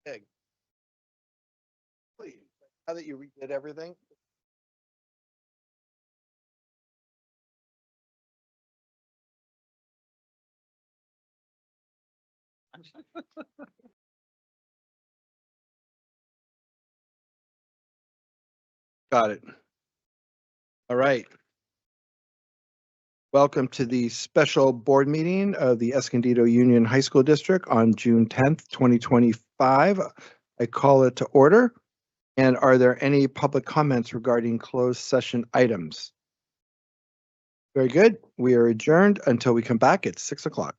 Big. Please, now that you redid everything. Got it. All right. Welcome to the special board meeting of the Escondido Union High School District on June 10th, 2025. I call it to order. And are there any public comments regarding closed session items? Very good. We are adjourned until we come back at 6 o'clock.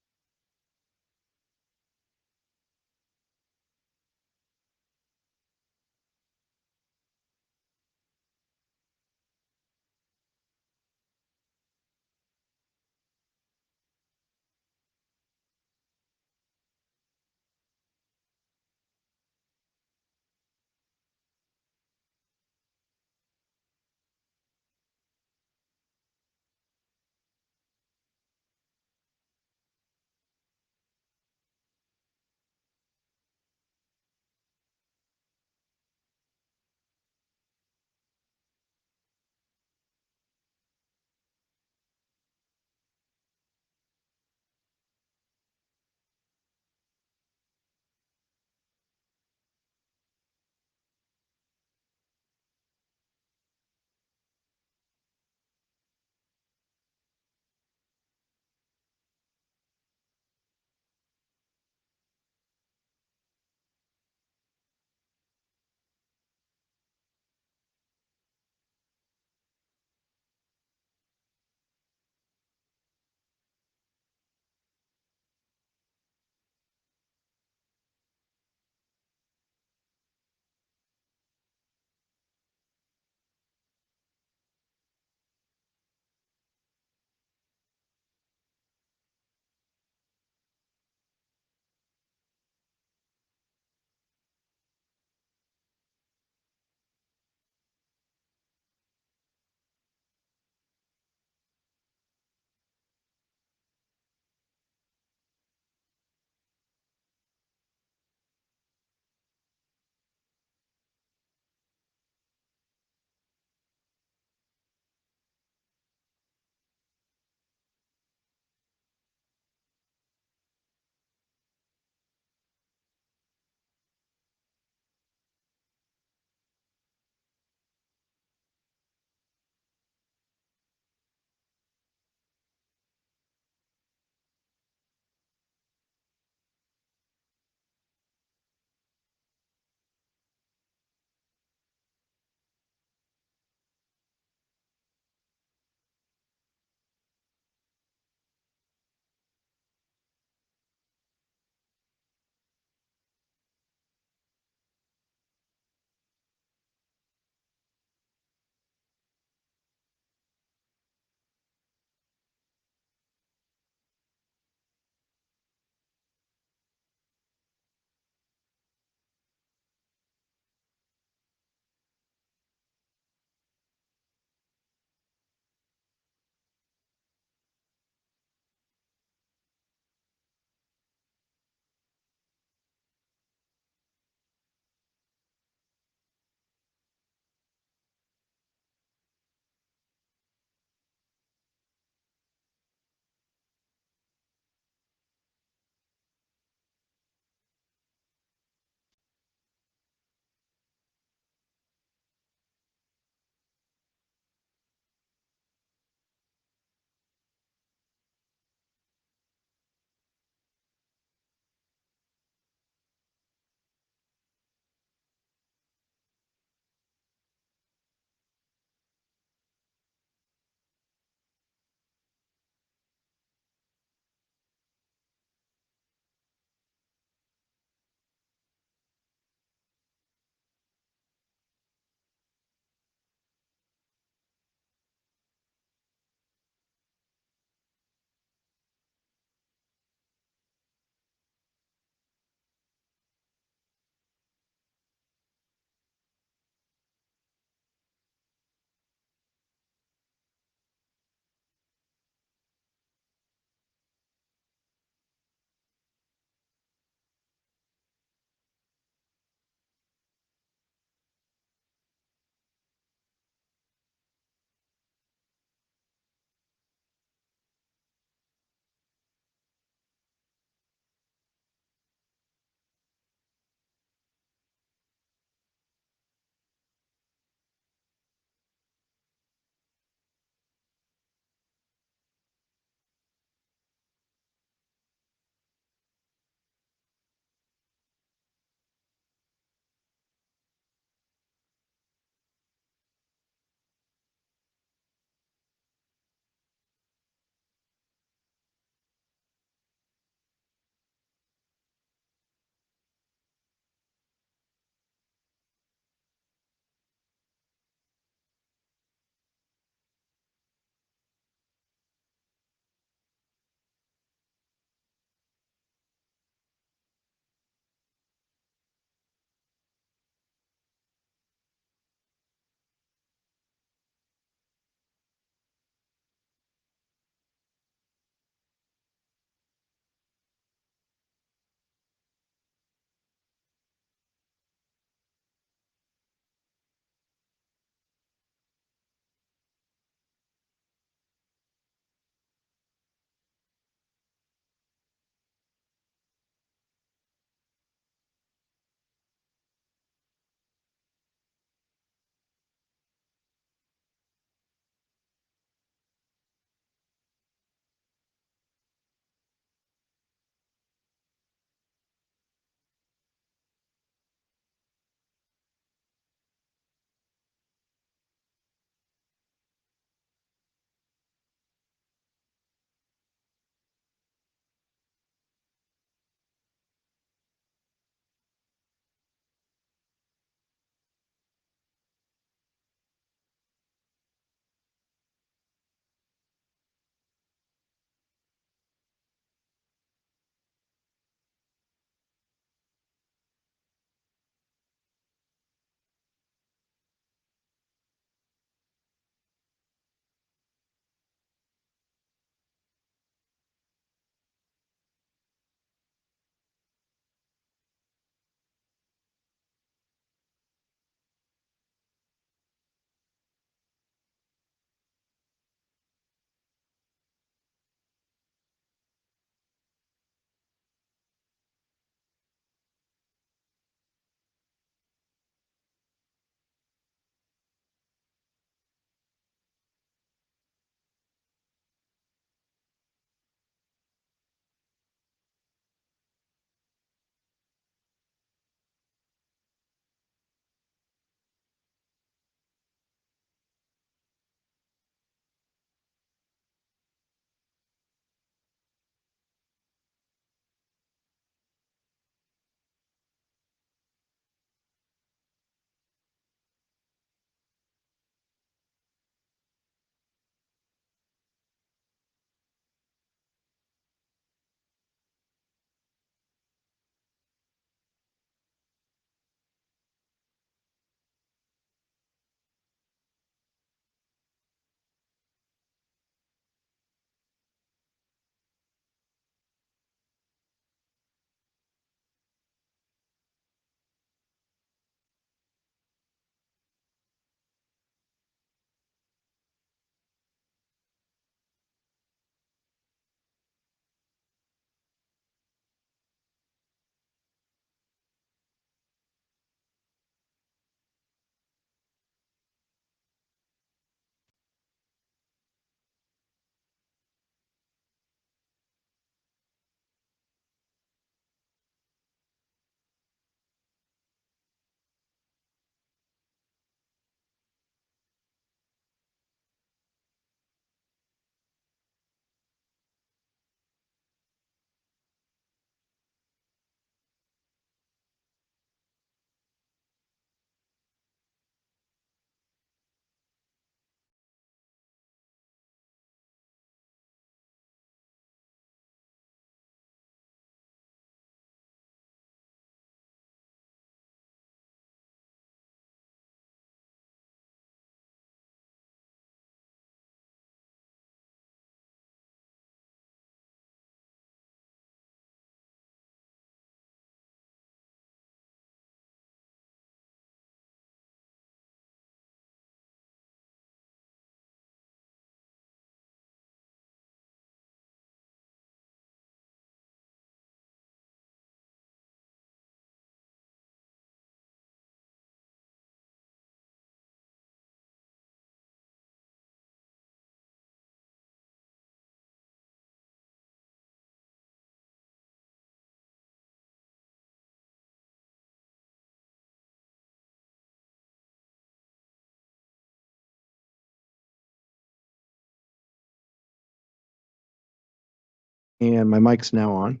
And my mic's now on.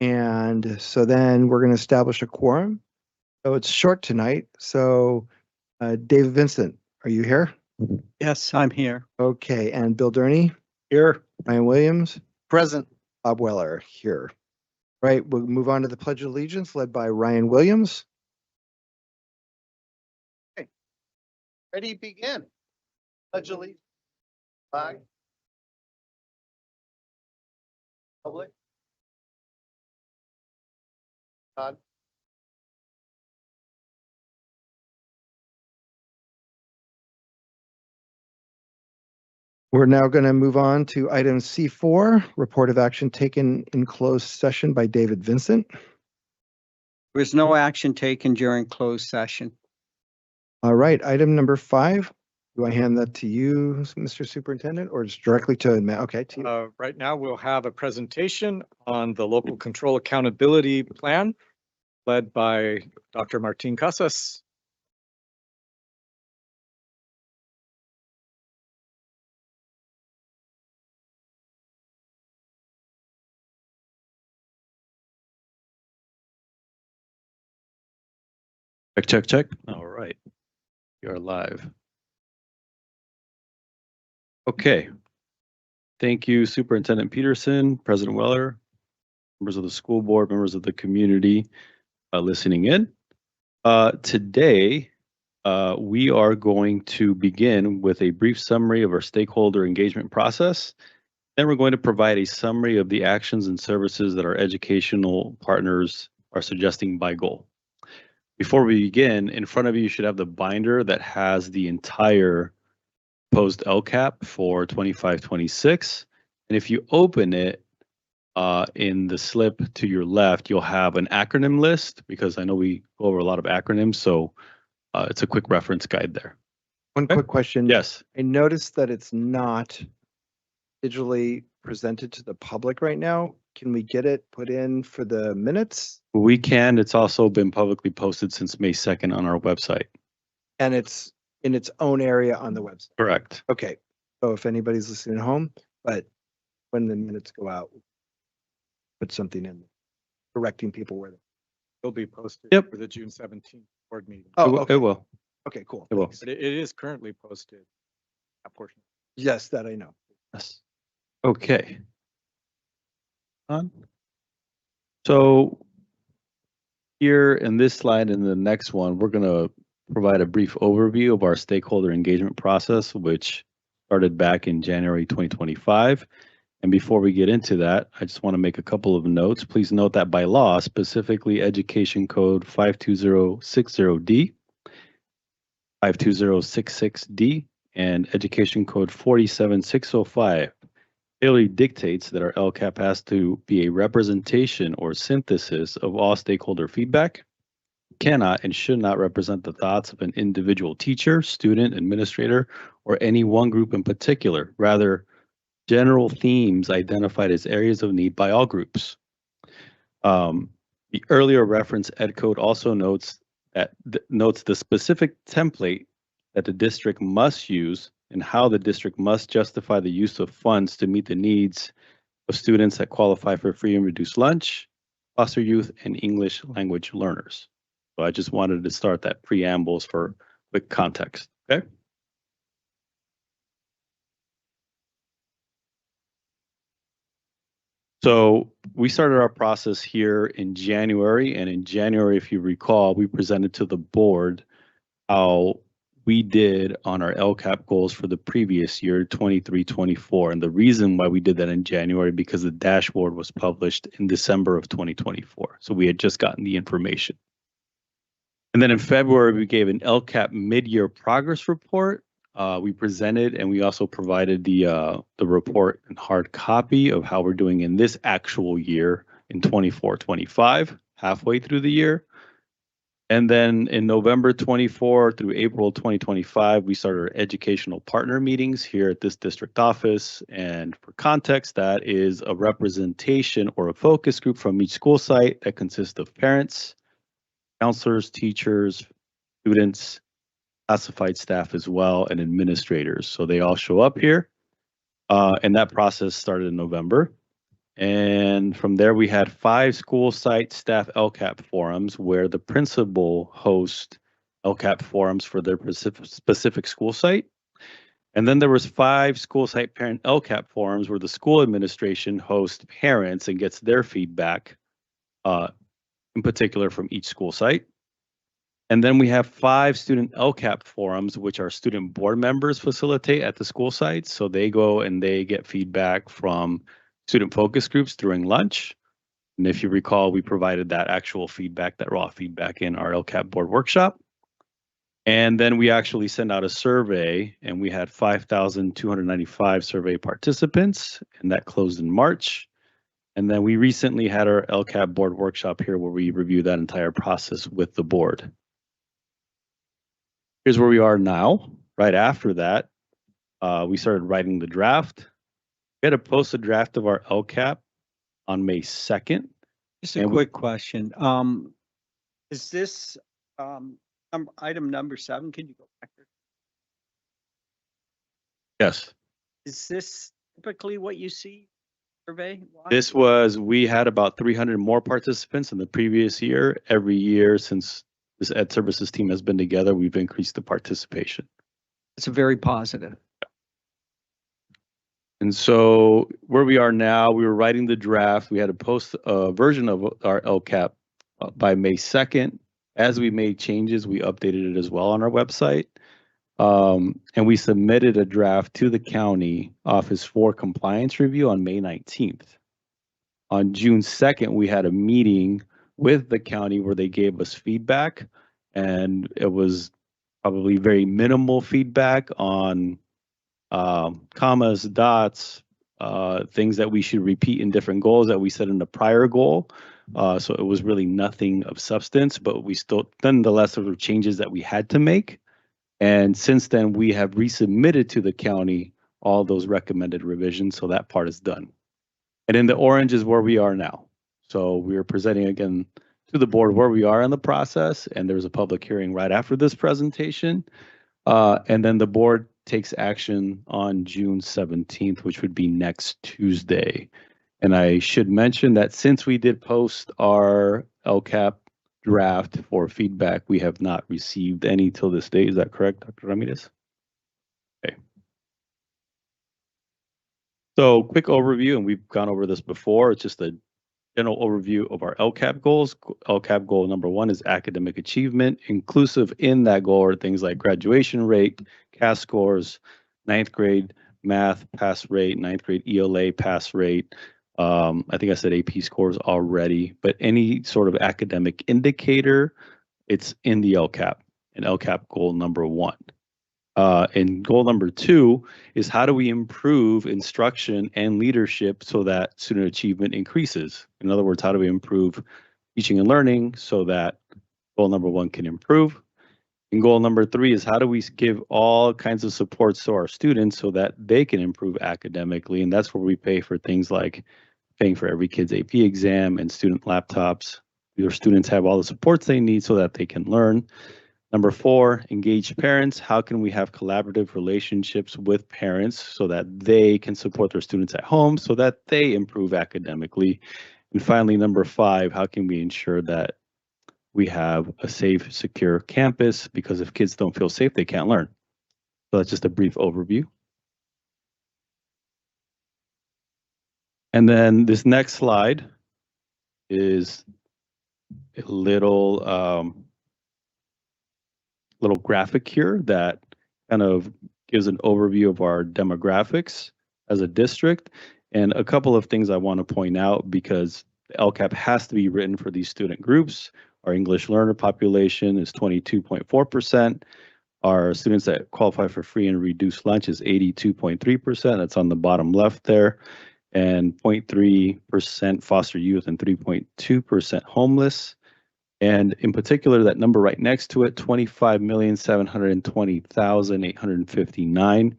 And so then we're going to establish a quorum. So it's short tonight. So David Vincent, are you here? Yes, I'm here. Okay. And Bill Durney? Here. Ryan Williams? Present. Bob Weller here. Right. We'll move on to the Pledge of Allegiance led by Ryan Williams. Okay. Ready, begin. Pledge allegiance. Flag. Public. God. We're now going to move on to item C4, report of action taken in closed session by David Vincent. There was no action taken during closed session. All right, item number 5. Do I hand that to you, Mr. Superintendent, or just directly to Matt? Okay, to you. Right now, we'll have a presentation on the local control accountability plan led by Dr. Martin Casas. Check, check, check. All right. We are live. Okay. Thank you, Superintendent Peterson, President Weller, members of the school board, members of the community listening in. Today, we are going to begin with a brief summary of our stakeholder engagement process. Then we're going to provide a summary of the actions and services that our educational partners are suggesting by goal. Before we begin, in front of you, you should have the binder that has the entire proposed LCAP for 25-26. And if you open it in the slip to your left, you'll have an acronym list, because I know we go over a lot of acronyms. So it's a quick reference guide there. One quick question. Yes. I noticed that it's not digitally presented to the public right now. Can we get it put in for the minutes? We can. It's also been publicly posted since May 2nd on our website. And it's in its own area on the website. Correct. Okay. So if anybody's listening at home, but when the minutes go out, put something in directing people where Will be posted Yep. for the June 17th board meeting. Oh, It will. okay. It will. Okay, cool. It will. Thanks. But it is currently posted, that portion. Yes, that I know. Yes. Okay. So here in this slide and the next one, we're going to provide a brief overview of our stakeholder engagement process, which started back in January 2025. And before we get into that, I just want to make a couple of notes. Please note that by law, specifically Education Code 52060D, 52066D, and Education Code 47605 clearly dictates that our LCAP has to be a representation or synthesis of all stakeholder feedback, cannot and should not represent the thoughts of an individual teacher, student, administrator, or any one group in particular. Rather, general themes identified as areas of need by all groups. The earlier reference EdCode also notes the specific template that the district must use and how the district must justify the use of funds to meet the needs of students that qualify for free and reduced lunch, foster youth, and English language learners. So I just wanted to start that preambles for quick context, okay? So we started our process here in January, and in January, if you recall, we presented to the board how we did on our LCAP goals for the previous year, 23-24. And the reason why we did that in January, because the dashboard was published in December of 2024. So we had just gotten the information. And then in February, we gave an LCAP mid-year progress report. We presented, and we also provided the report in hard copy of how we're doing in this actual year in 24-25, halfway through the year. And then in November 24 through April 2025, we started our educational partner meetings here at this district office. And for context, that is a representation or a focus group from each school site that consists of parents, counselors, teachers, students, classified staff as well, and administrators. So they all show up here. And that process started in November. And from there, we had 5 school site staff LCAP forums where the principal hosts LCAP forums for their specific school site. And then there was 5 school site parent LCAP forums where the school administration hosts parents and gets their feedback, in particular from each school site. And then we have 5 student LCAP forums, which our student board members facilitate at the school sites. So they go and they get feedback from student focus groups during lunch. And if you recall, we provided that actual feedback, that raw feedback in our LCAP board workshop. And then we actually sent out a survey and we had 5,295 survey participants, and that closed in March. And then we recently had our LCAP board workshop here where we reviewed that entire process with the board. Here's where we are now. Right after that, we started writing the draft. We had to post a draft of our LCAP on May 2nd. Just a quick question. Is this item number 7? Can you go back there? Yes. Is this typically what you see survey? We had about 300 more participants in the previous year. Every year since this Ed Services team has been together, we've increased the participation. It's very positive. And so where we are now, we were writing the draft. We had to post a version of our LCAP by May 2nd. As we made changes, we updated it as well on our website. And we submitted a draft to the county office for compliance review on May 19th. On June 2nd, we had a meeting with the county where they gave us feedback, and it was probably very minimal feedback on commas, dots, things that we should repeat in different goals that we set in the prior goal. So it was really nothing of substance, but we still, nonetheless, there were changes that we had to make. And since then, we have resubmitted to the county all those recommended revisions, so that part is done. And in the orange is where we are now. So we are presenting again to the board where we are in the process, and there's a public hearing right after this presentation. And then the board takes action on June 17th, which would be next Tuesday. And I should mention that since we did post our LCAP draft for feedback, we have not received any till this day. Is that correct, Dr. Ramirez? Okay. So quick overview, and we've gone over this before. It's just a general overview of our LCAP goals. LCAP goal number 1 is academic achievement. Inclusive in that goal are things like graduation rate, CAS scores, 9th grade math pass rate, 9th grade ELA pass rate. I think I said AP scores already, but any sort of academic indicator, it's in the LCAP, and LCAP goal number 1. And goal number 2 is how do we improve instruction and leadership so that student achievement increases? In other words, how do we improve teaching and learning so that goal number 1 can improve? And goal number 3 is how do we give all kinds of supports to our students so that they can improve academically? And that's where we pay for things like paying for every kid's AP exam and student laptops. Your students have all the supports they need so that they can learn. Number 4, engage parents. How can we have collaborative relationships with parents so that they can support their students at home so that they improve academically? And finally, number 5, how can we ensure that we have a safe, secure campus? Because if kids don't feel safe, they can't learn. So that's just a brief overview. And then this next slide is a little graphic here that kind of gives an overview of our demographics as a district. And a couple of things I want to point out, because the LCAP has to be written for these student groups. Our English learner population is 22.4%. Our students that qualify for free and reduced lunch is 82.3%. That's on the bottom left there. And 0.3% foster youth and 3.2% homeless. And in particular, that number right next to it, 25,720,859.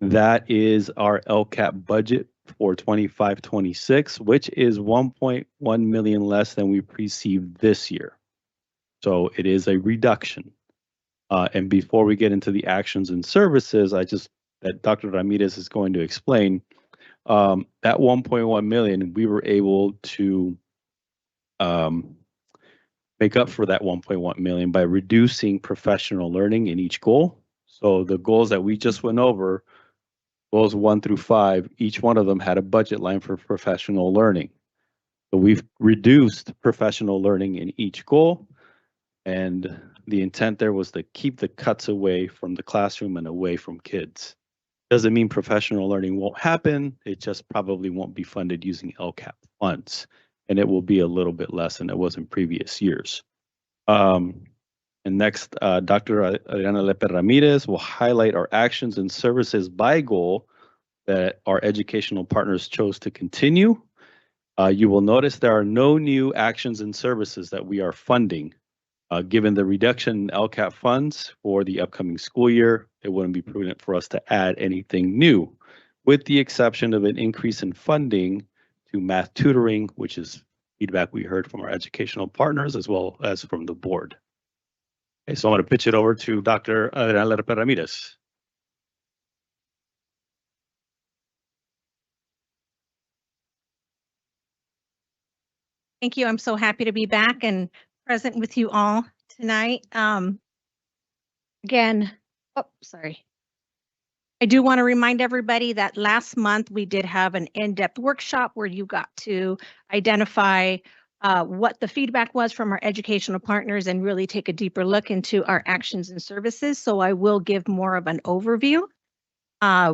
That is our LCAP budget for 25-26, which is 1.1 million less than we received this year. So it is a reduction. And before we get into the actions and services, that Dr. Ramirez is going to explain, That 1.1 million, we were able to make up for that 1.1 million by reducing professional learning in each goal. So the goals that we just went over, goals 1 through 5, each one of them had a budget line for professional learning. So we've reduced professional learning in each goal. And the intent there was to keep the cuts away from the classroom and away from kids. Doesn't mean professional learning won't happen. It just probably won't be funded using LCAP funds. And it will be a little bit less than it was in previous years. And next, Dr. Adriana Lepe Ramirez will highlight our actions and services by goal that our educational partners chose to continue. You will notice there are no new actions and services that we are funding. Given the reduction in LCAP funds for the upcoming school year, it wouldn't be prudent for us to add anything new, with the exception of an increase in funding to math tutoring, which is feedback we heard from our educational partners as well as from the board. Okay, so I'm going to pitch it over to Dr. Adriana Lepe Ramirez. Thank you. I'm so happy to be back and present with you all tonight. Again, sorry. I do want to remind everybody that last month we did have an in-depth workshop where you got to identify what the feedback was from our educational partners and really take a deeper look into our actions and services. So I will give more of an overview.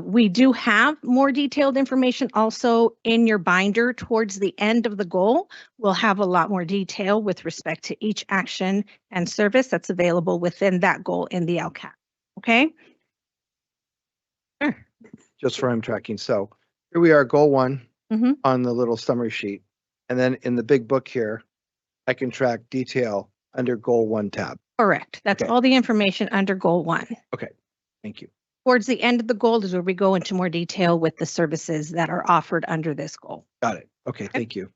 We do have more detailed information also in your binder towards the end of the goal. We'll have a lot more detail with respect to each action and service that's available within that goal in the LCAP. Okay. Sure. Just for I'm tracking. So here we are, goal 1 Mhm. on the little summary sheet. And then in the big book here, I can track detail under goal 1 tab. Correct. That's Okay. all the information under goal 1. Thank you. Towards the end of the goal is where we go into more detail with the services that are offered under this goal. Got it. Okay. Thank you.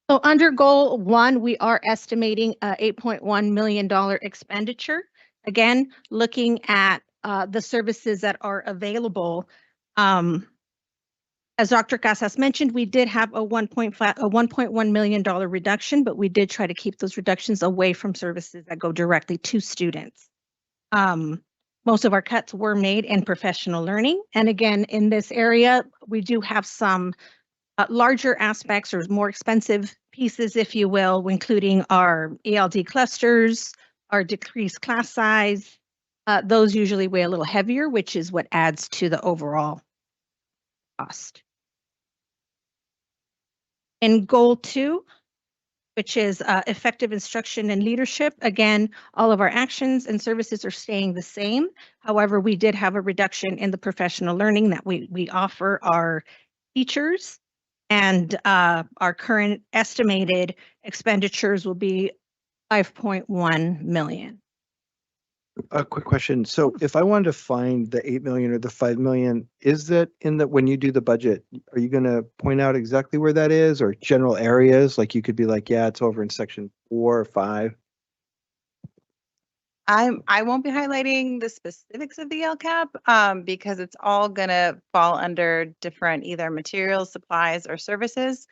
So under goal 1, we are estimating a $8.1 million expenditure. Again, looking at the services that are available. As Dr. Casas mentioned, we did have a $1.1 million reduction, but we did try to keep those reductions away from services that go directly to students. Most of our cuts were made in professional learning. And again, in this area, we do have some larger aspects or more expensive pieces, if you will, including our ELD clusters, our decreased class size. Those usually weigh a little heavier, which is what adds to the overall cost. In goal 2, which is effective instruction and leadership. Again, all of our actions and services are staying the same. However, we did have a reduction in the professional learning that we offer our teachers, and our current estimated expenditures will be $5.1 million. A quick question. So if I wanted to find the 8 million or the 5 million, is that in the, when you do the budget, are you going to point out exactly where that is or general areas? Like you could be like, yeah, it's over in section 4 or 5. I won't be highlighting the specifics of the LCAP because it's all gonna fall under different either materials, supplies, or services.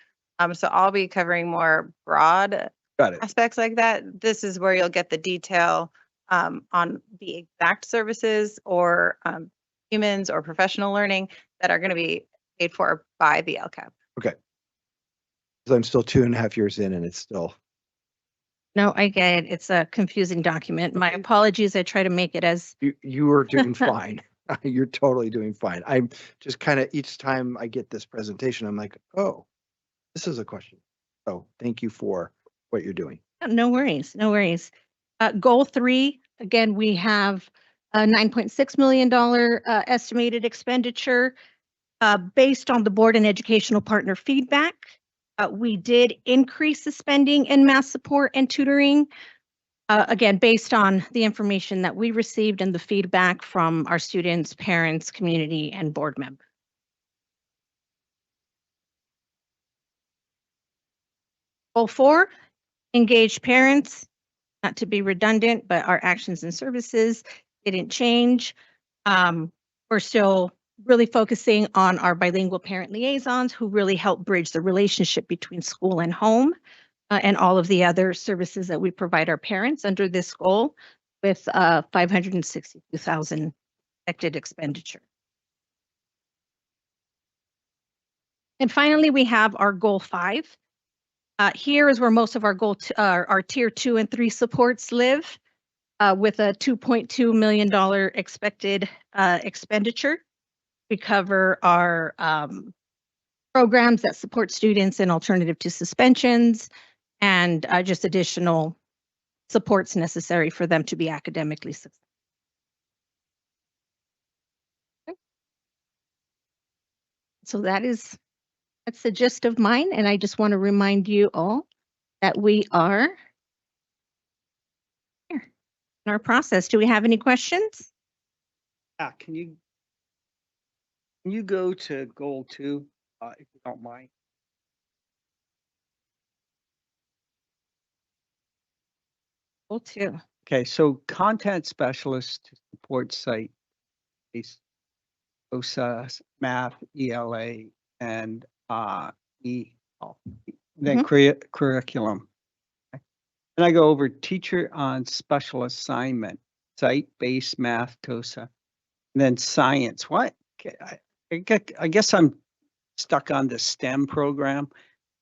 So I'll be covering more broad Got it. aspects like that. This is where you'll get the detail on the exact services or humans or professional learning that are going to be paid for by the LCAP. Because I'm still 2.5 years in and it's still. No, I get it. It's a confusing document. My apologies. I try to make it as You are doing fine. You're totally doing fine. I'm just kind of each time I get this presentation, I'm like, oh, this is a question. So thank you for what you're doing. no worries, no worries. Goal 3, again, we have a $9.6 million estimated expenditure based on the board and educational partner feedback. We did increase the spending in math support and tutoring, again, based on the information that we received and the feedback from our students, parents, community, and board members. Goal 4, engage parents. Not to be redundant, but our actions and services didn't change. We're still really focusing on our bilingual parent liaisons who really help bridge the relationship between school and home, and all of the other services that we provide our parents under this goal with 562,000 expected expenditure. And finally, we have our goal 5. Here is where most of our our tier 2 and 3 supports live, with a $2.2 million expected expenditure. We cover our programs that support students in alternative to suspensions and just additional supports necessary for them to be academically successful. Okay. So that's the gist of mine, and I just want to remind you all that we are here in our process. Do we have any questions? Can you go to goal 2, if you don't mind? Goal 2. Okay, so content specialists to support site-based OSA, math, ELA, and then curriculum. Okay. And I go over teacher on special assignment, site-based math, TOSA, and then science. What? Okay, I guess I'm stuck on the STEM program.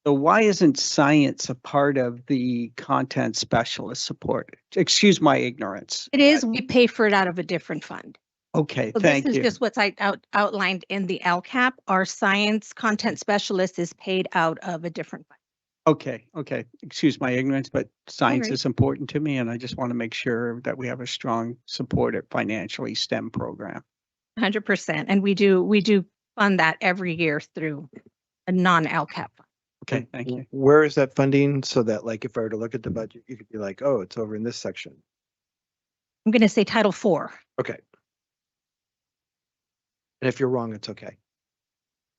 So why isn't science a part of the content specialist support? Excuse my ignorance. It is. We pay for it out of a different fund. Okay, So thank this is you. just what's outlined in the LCAP. Our science content specialist is paid out of a different fund. Okay, excuse my ignorance, but science right. is important to me, and I just want to make sure that we have a strong supported financially STEM program. 100%. And we do fund that every year through a non-LCAP fund. Okay, thank you. Where is that funding? So that like, if I were to look at the budget, you could be like, oh, it's over in this section. I'm going to say Title 4 Okay. And if you're wrong, it's okay.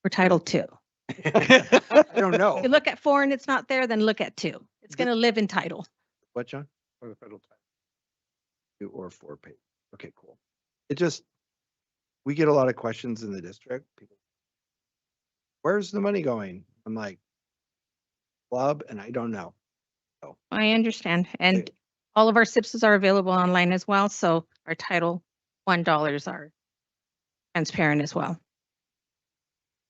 or Title 2. I don't know. If you look at 4 and it's not there, then look at 2. It's going to live in title. What, John? For the federal tax. 2 or 4 page. Okay, cool. We get a lot of questions in the district. People, where's the money going? I'm like, club, and I don't know. I understand. And all of our SIPs are available online as well. So our Title $1 are transparent as well.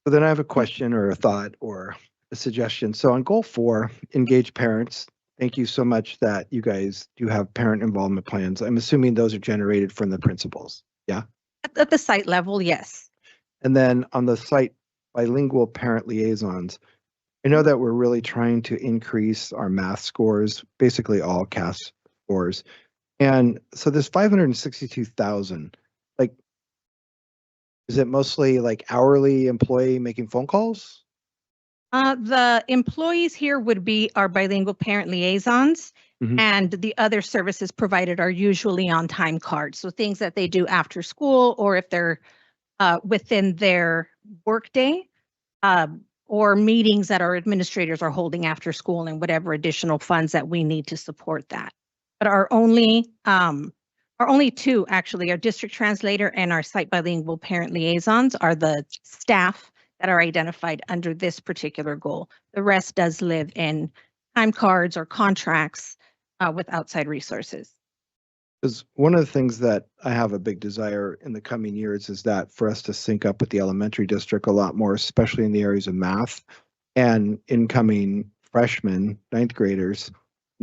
So then I have a question or a thought or a suggestion. So on goal 4, engage parents. Thank you so much that you guys do have parent involvement plans. I'm assuming those are generated from the principals. Yeah. At the site level, yes. And then on the site bilingual parent liaisons, I know that we're really trying to increase our math scores, basically all CAS scores. And so this 562,000, like, is it mostly like hourly employee making phone calls? The employees here would be our bilingual parent liaisons, and the other services provided are usually on time cards. So things that they do after school, or if they're within their workday, or meetings that our administrators are holding after school, and whatever additional funds that we need to support that. But our only 2 actually, our district translator and our site bilingual parent liaisons, are the staff that are identified under this particular goal. The rest does live in time cards or contracts with outside resources. Because one of the things that I have a big desire in the coming years is that for us to sync up with the elementary district a lot more, especially in the areas of math and incoming freshmen, 9th graders.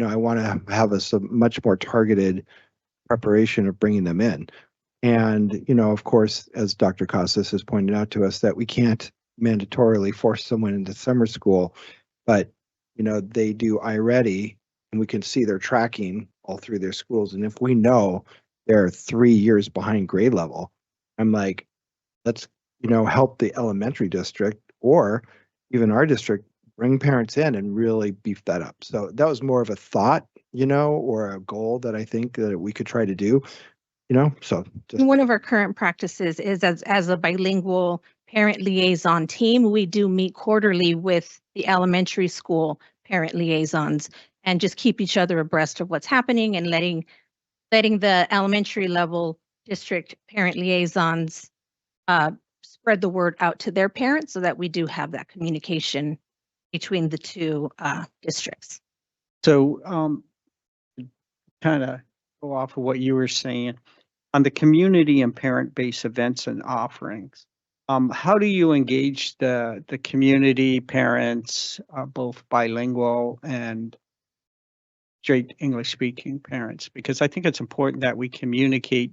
I want to have a much more targeted preparation of bringing them in. And, of course, as Dr. Casas has pointed out to us, that we can't mandatorily force someone into summer school, but, they do iReady, and we can see their tracking all through their schools. And if we know they're 3 years behind grade level, I'm like, let's, help the elementary district or even our district bring parents in and really beef that up. So that was more of a thought, or a goal that I think that we could try to do, so just. One of our current practices is as a bilingual parent liaison team, we do meet quarterly with the elementary school parent liaisons and just keep each other abreast of what's happening, and letting the elementary level district parent liaisons spread the word out to their parents so that we do have that communication between the two districts. So, kind of go off of what you were saying on the community and parent-based events and offerings. How do you engage the community parents, both bilingual and straight English-speaking parents? Because I think it's important that we communicate,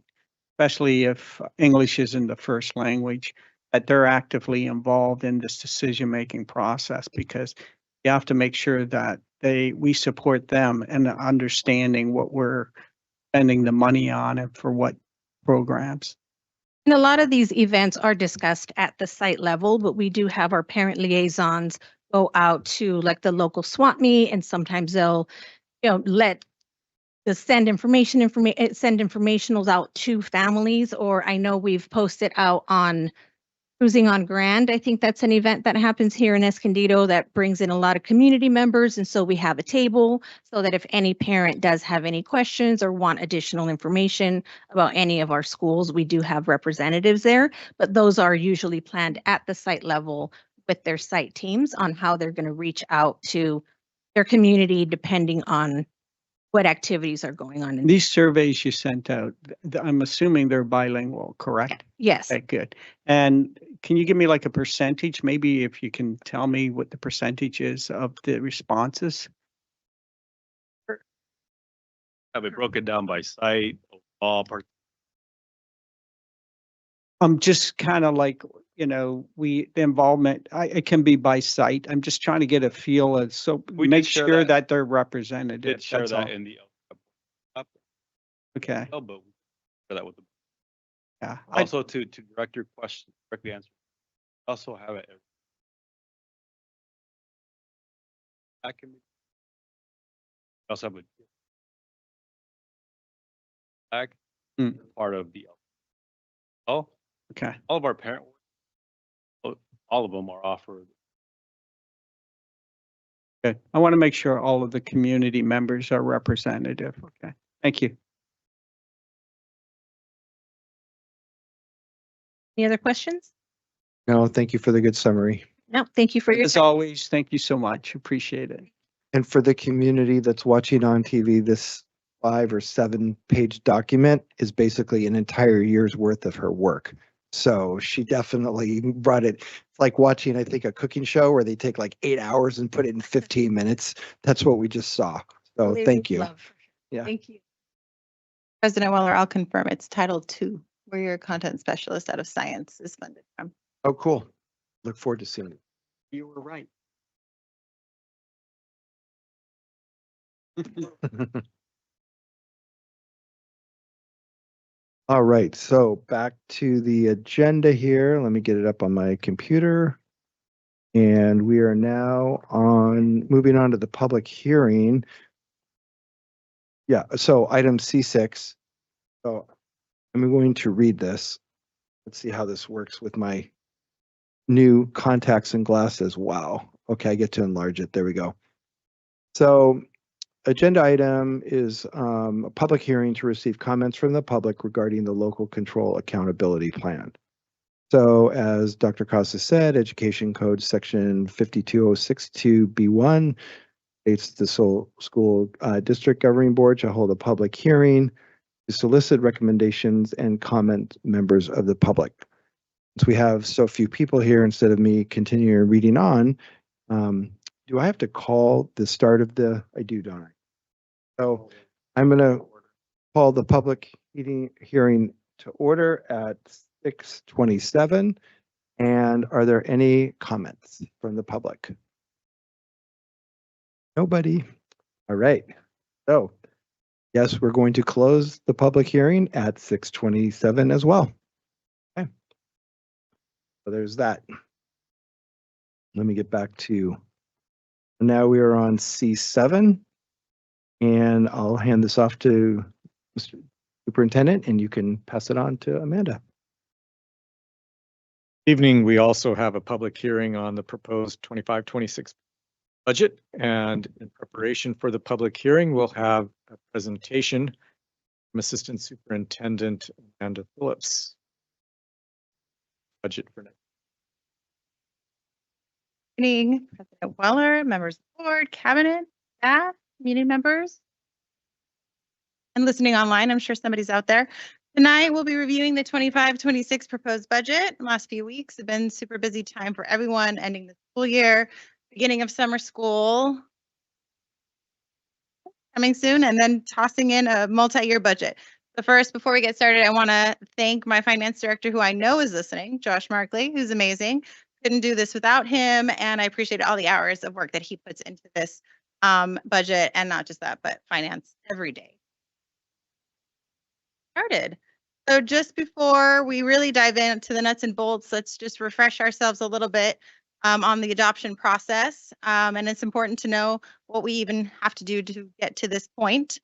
especially if English isn't the first language, that they're actively involved in this decision-making process, because you have to make sure that we support them in understanding what we're spending the money on and for what programs. And a lot of these events are discussed at the site level, but we do have our parent liaisons go out to like the local swap meet, and sometimes they'll, let the send informationals out to families. Or I know we've posted out on Cruising on Grand. I think that's an event that happens here in Escondido that brings in a lot of community members. And so we have a table so that if any parent does have any questions or want additional information about any of our schools, we do have representatives there. But those are usually planned at the site level with their site teams on how they're going to reach out to their community depending on what activities are going on. These surveys you sent out, I'm assuming they're bilingual, correct? Yes. Okay, good. And can you give me like a percentage? Maybe if you can tell me what the percentage is of the responses? Have it broken down by site, all parts. Just kind of like, the involvement, it can be by site. I'm just trying to get a feel of, so We make did share sure that. that they're represented. Did share That's that all. in the Okay, but we share that with the yeah. also to direct your question, directly answer. Also have it. That can be. Also have a back Mm. part of the. Oh, Okay, all of our parent, all of them are offered. good. I want to make sure all of the community members are representative. Okay, thank you. Any other questions? No, thank you for the good summary. No, thank you for your As time. always, thank you so much. Appreciate it. And for the community that's watching on TV, this 5 or 7 page document is basically an entire year's worth of her work. So she definitely brought it. It's like watching, I think, a cooking show where they take like 8 hours and put it in 15 minutes. That's what we just saw. So Labor thank you. love. Yeah. Thank you. President Weller, I'll confirm it's Title II, where your content specialist out of science is funded from. Oh, cool. Look forward to seeing it. You were right. All right, so back to the agenda here. Let me get it up on my computer. And we are now moving on to the public hearing. Yeah, so item C6. So I'm going to read this. Let's see how this works with my new contacts and glasses. Wow. Okay, I get to enlarge it. There we go. So agenda item is a public hearing to receive comments from the public regarding the local control accountability plan. So as Dr. Casa said, Education Code Section 52062B1 states the school district governing board shall hold a public hearing to solicit recommendations and comment members of the public. Since we have so few people here, instead of me continuing reading on, do I have to call the start of I do, don't I? So I'm going to call the public hearing to order at 6:27. And are there any comments from the public? Nobody. All right. So yes, we're going to close the public hearing at 6:27 as well. Okay. So there's that. Let me get back to, now we are on C7. And I'll hand this off to Mr. Superintendent, and you can pass it on to Amanda. Evening, we also have a public hearing on the proposed 25-26 budget, and in preparation for the public hearing, we'll have a presentation from Assistant Superintendent Amanda Phillips. Budget for next. Evening, President Weller, members of the board, cabinet, staff, community members, and listening online. I'm sure somebody's out there. Tonight, we'll be reviewing the 25-26 proposed budget. The last few weeks have been super busy time for everyone, ending the school year, beginning of summer school coming soon, and then tossing in a multi-year budget. But first, before we get started, I want to thank my finance director, who I know is listening, Josh Markley, who's amazing. Couldn't do this without him, and I appreciate all the hours of work that he puts into this budget, and not just that, but finance every day. Started. So just before we really dive into the nuts and bolts, let's just refresh ourselves a little bit on the adoption process. And it's important to know what we even have to do to get to this point.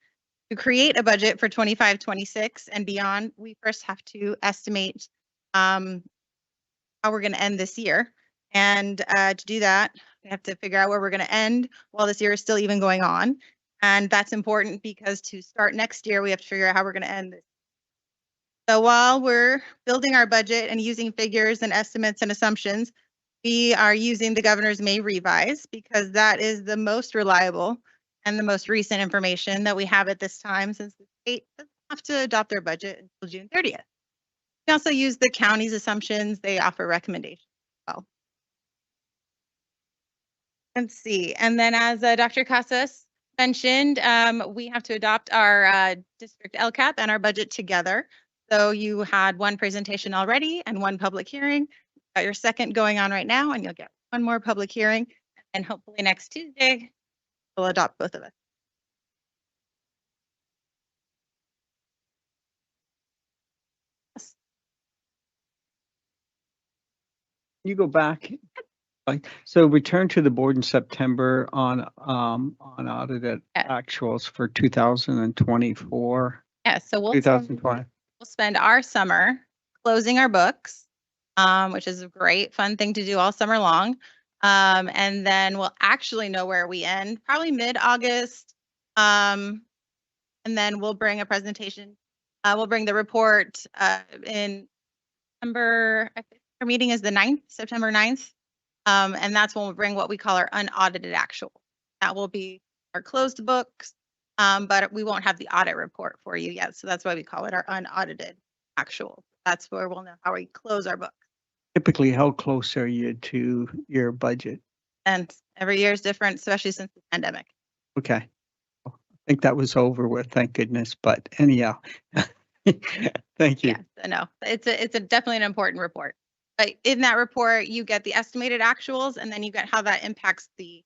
To create a budget for 25-26 and beyond, we first have to estimate how we're going to end this year. And to do that, we have to figure out where we're going to end while this year is still even going on. And that's important because to start next year, we have to figure out how we're going to end this. So while we're building our budget and using figures and estimates and assumptions, we are using the governor's May revise because that is the most reliable and the most recent information that we have at this time, since the state doesn't have to adopt their budget until June 30th. We also use the county's assumptions. They offer recommendations as well. Let's see. And then as Dr. Casas mentioned, we have to adopt our district LCAP and our budget together. So you had one presentation already and one public hearing. Got your second going on right now, and you'll get one more public hearing. And hopefully next Tuesday, we'll adopt both of us. You go back. So return to the board in September on audited Yes. actuals for 2024. Yeah, so we'll 2020. spend our summer closing our books, which is a great fun thing to do all summer long. And then we'll actually know where we end, probably mid-August. And then we'll bring a presentation. We'll bring the report in September. I think our meeting is the 9th, September 9th. And that's when we'll bring what we call our unaudited actual. That will be our closed books, but we won't have the audit report for you yet. So that's why we call it our unaudited actual. That's where we'll know how we close our book. Typically, how close are you to your budget? And every year is different, especially since the pandemic. Okay. I think that was over with, thank goodness. But anyhow, thank you. Yeah, so no, it's definitely an important report. But in that report, you get the estimated actuals, and then you get how that impacts the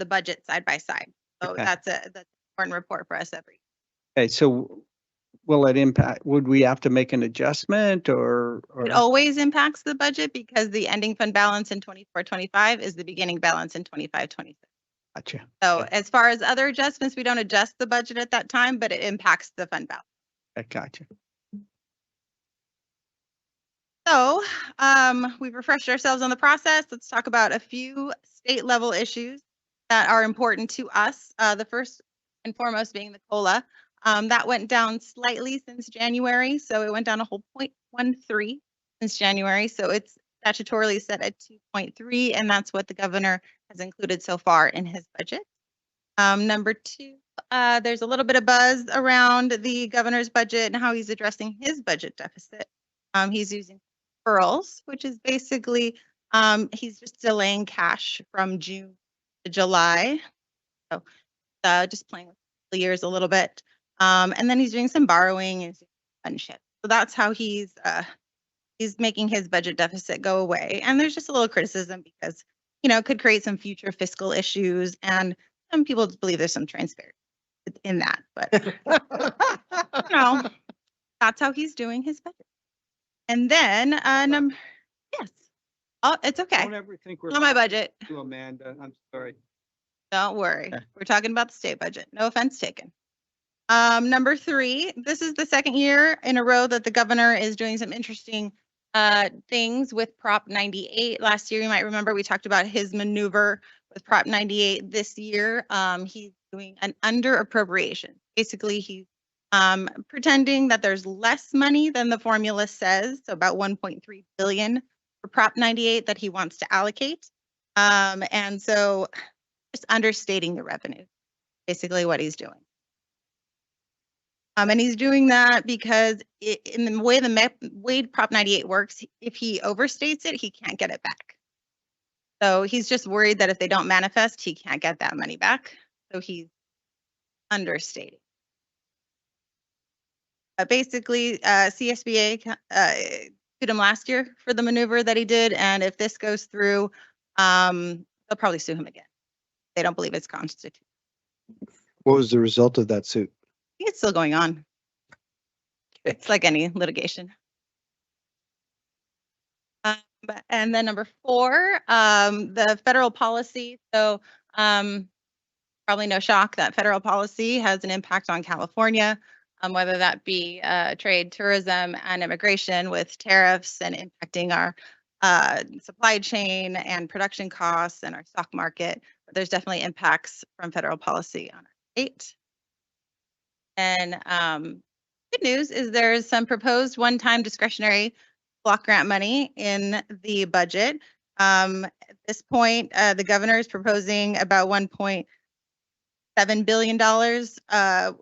budget side by side. So Okay. that's an important report for us every year. Okay, so will it impact, would we have to make an adjustment or? It always impacts the budget because the ending fund balance in 24-25 is the beginning balance in 25-26. Gotcha. So Okay. as far as other adjustments, we don't adjust the budget at that time, but it impacts the fund balance. I gotcha. So we've refreshed ourselves on the process. Let's talk about a few state level issues that are important to us. The first and foremost being the COLA. That went down slightly since January. So it went down a whole 0.13 since January. So it's statutorily set at 2.3, and that's what the governor has included so far in his budget. Number two, there's a little bit of buzz around the governor's budget and how he's addressing his budget deficit. He's using deferrals, which is basically he's just delaying cash from June to July. So just playing with the years a little bit. And then he's doing some borrowing and fun shit. So that's how he's making his budget deficit go away. And there's just a little criticism because, you know, it could create some future fiscal issues. And some people believe there's some transparency in that. But, you know, that's how he's doing his budget. And then, yes. Oh, it's okay. Don't ever think we're Not my budget. to Amanda. I'm sorry. Don't worry. Okay. We're talking about the state budget. No offense taken. Number three, this is the second year in a row that the governor is doing some interesting things with Prop 98. Last year, you might remember we talked about his maneuver with Prop 98. This year, he's doing an under appropriation. Basically, he's pretending that there's less money than the formula says, so about 1.3 billion for Prop 98 that he wants to allocate. And so just understating the revenue, basically what he's doing. And he's doing that because in the way the Wade Prop 98 works, if he overstates it, he can't get it back. So he's just worried that if they don't manifest, he can't get that money back. So he's understating. Basically, CSBA sued him last year for the maneuver that he did. And if this goes through, they'll probably sue him again. They don't believe it's constitutional. What was the result of that suit? I think it's still going on. It's like any litigation. And then number 4, the federal policy. So probably no shock that federal policy has an impact on California, whether that be trade, tourism, and immigration with tariffs and impacting our supply chain and production costs and our stock market. But there's definitely impacts from federal policy on our state. And good news is there's some proposed one-time discretionary block grant money in the budget. At this point, the governor is proposing about $1.7 billion. The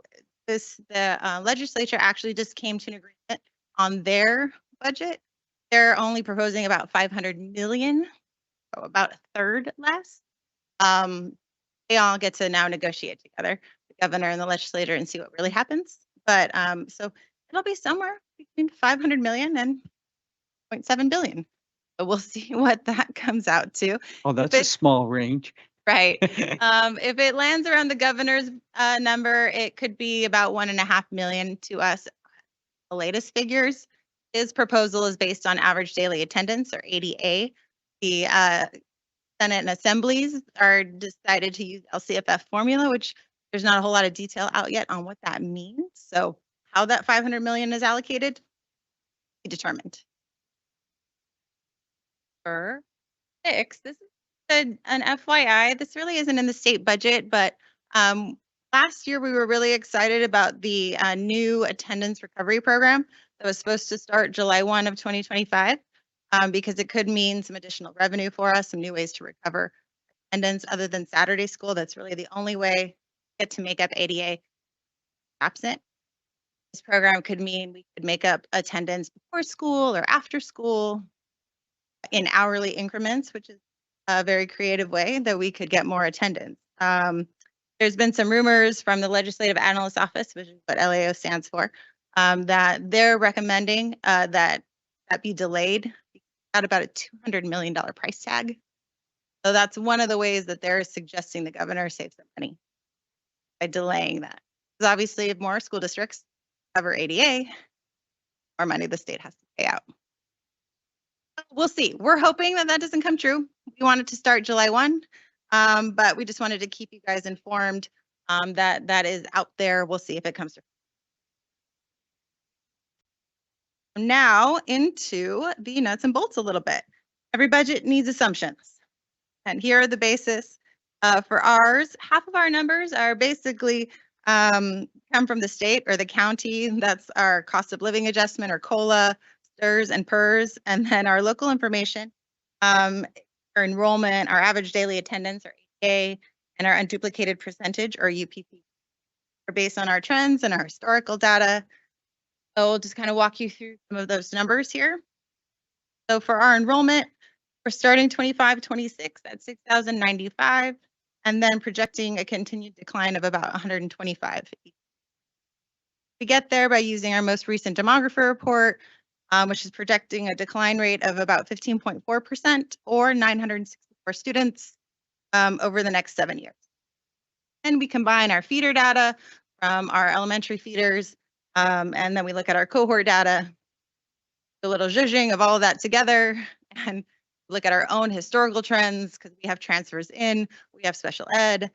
legislature actually just came to an agreement on their budget. They're only proposing about $500 million, so about a third less. They all get to now negotiate together, the governor and the legislature, and see what really happens. But so it'll be somewhere between 500 million and 0.7 billion. So we'll see what that comes out to. Oh, that's a small range. Right. If it lands around the governor's number, it could be about 1.5 million to us. The latest figures, his proposal is based on average daily attendance, or ADA. The Senate and assemblies are decided to use LCFF formula, which there's not a whole lot of detail out yet on what that means. So how that 500 million is allocated, be determined. For 6, this is an FYI. This really isn't in the state budget, but last year we were really excited about the new attendance recovery program that was supposed to start July 1 of 2025 because it could mean some additional revenue for us, some new ways to recover attendance other than Saturday school. That's really the only way to get to make up ADA absent. This program could mean we could make up attendance before school or after school in hourly increments, which is a very creative way that we could get more attendance. There's been some rumors from the Legislative Analyst Office, which is what LAO stands for, that they're recommending that be delayed at about a $200 million price tag. So that's one of the ways that they're suggesting the governor save some money by delaying that. Because obviously, if more school districts cover ADA, more money the state has to pay out. We'll see. We're hoping that doesn't come true. We wanted to start July 1, but we just wanted to keep you guys informed that is out there. We'll see if it comes through. Now into the nuts and bolts a little bit. Every budget needs assumptions. And here are the basis for ours. Half of our numbers are basically come from the state or the county. That's our cost of living adjustment, or COLA, STRS, and PERS. And then our local information, our enrollment, our average daily attendance, or ADA, and our unduplicated percentage, or UPP, are based on our trends and our historical data. So we'll just kind of walk you through some of those numbers here. So for our enrollment, we're starting 25-26 at 6,095, and then projecting a continued decline of about 125. We get there by using our most recent demographer report, which is projecting a decline rate of about 15.4%, or 964 students over the next 7 years. And we combine our feeder data from our elementary feeders, and then we look at our cohort data, a little zhuzhing of all of that together, and look at our own historical trends, because we have transfers in, we have special ed,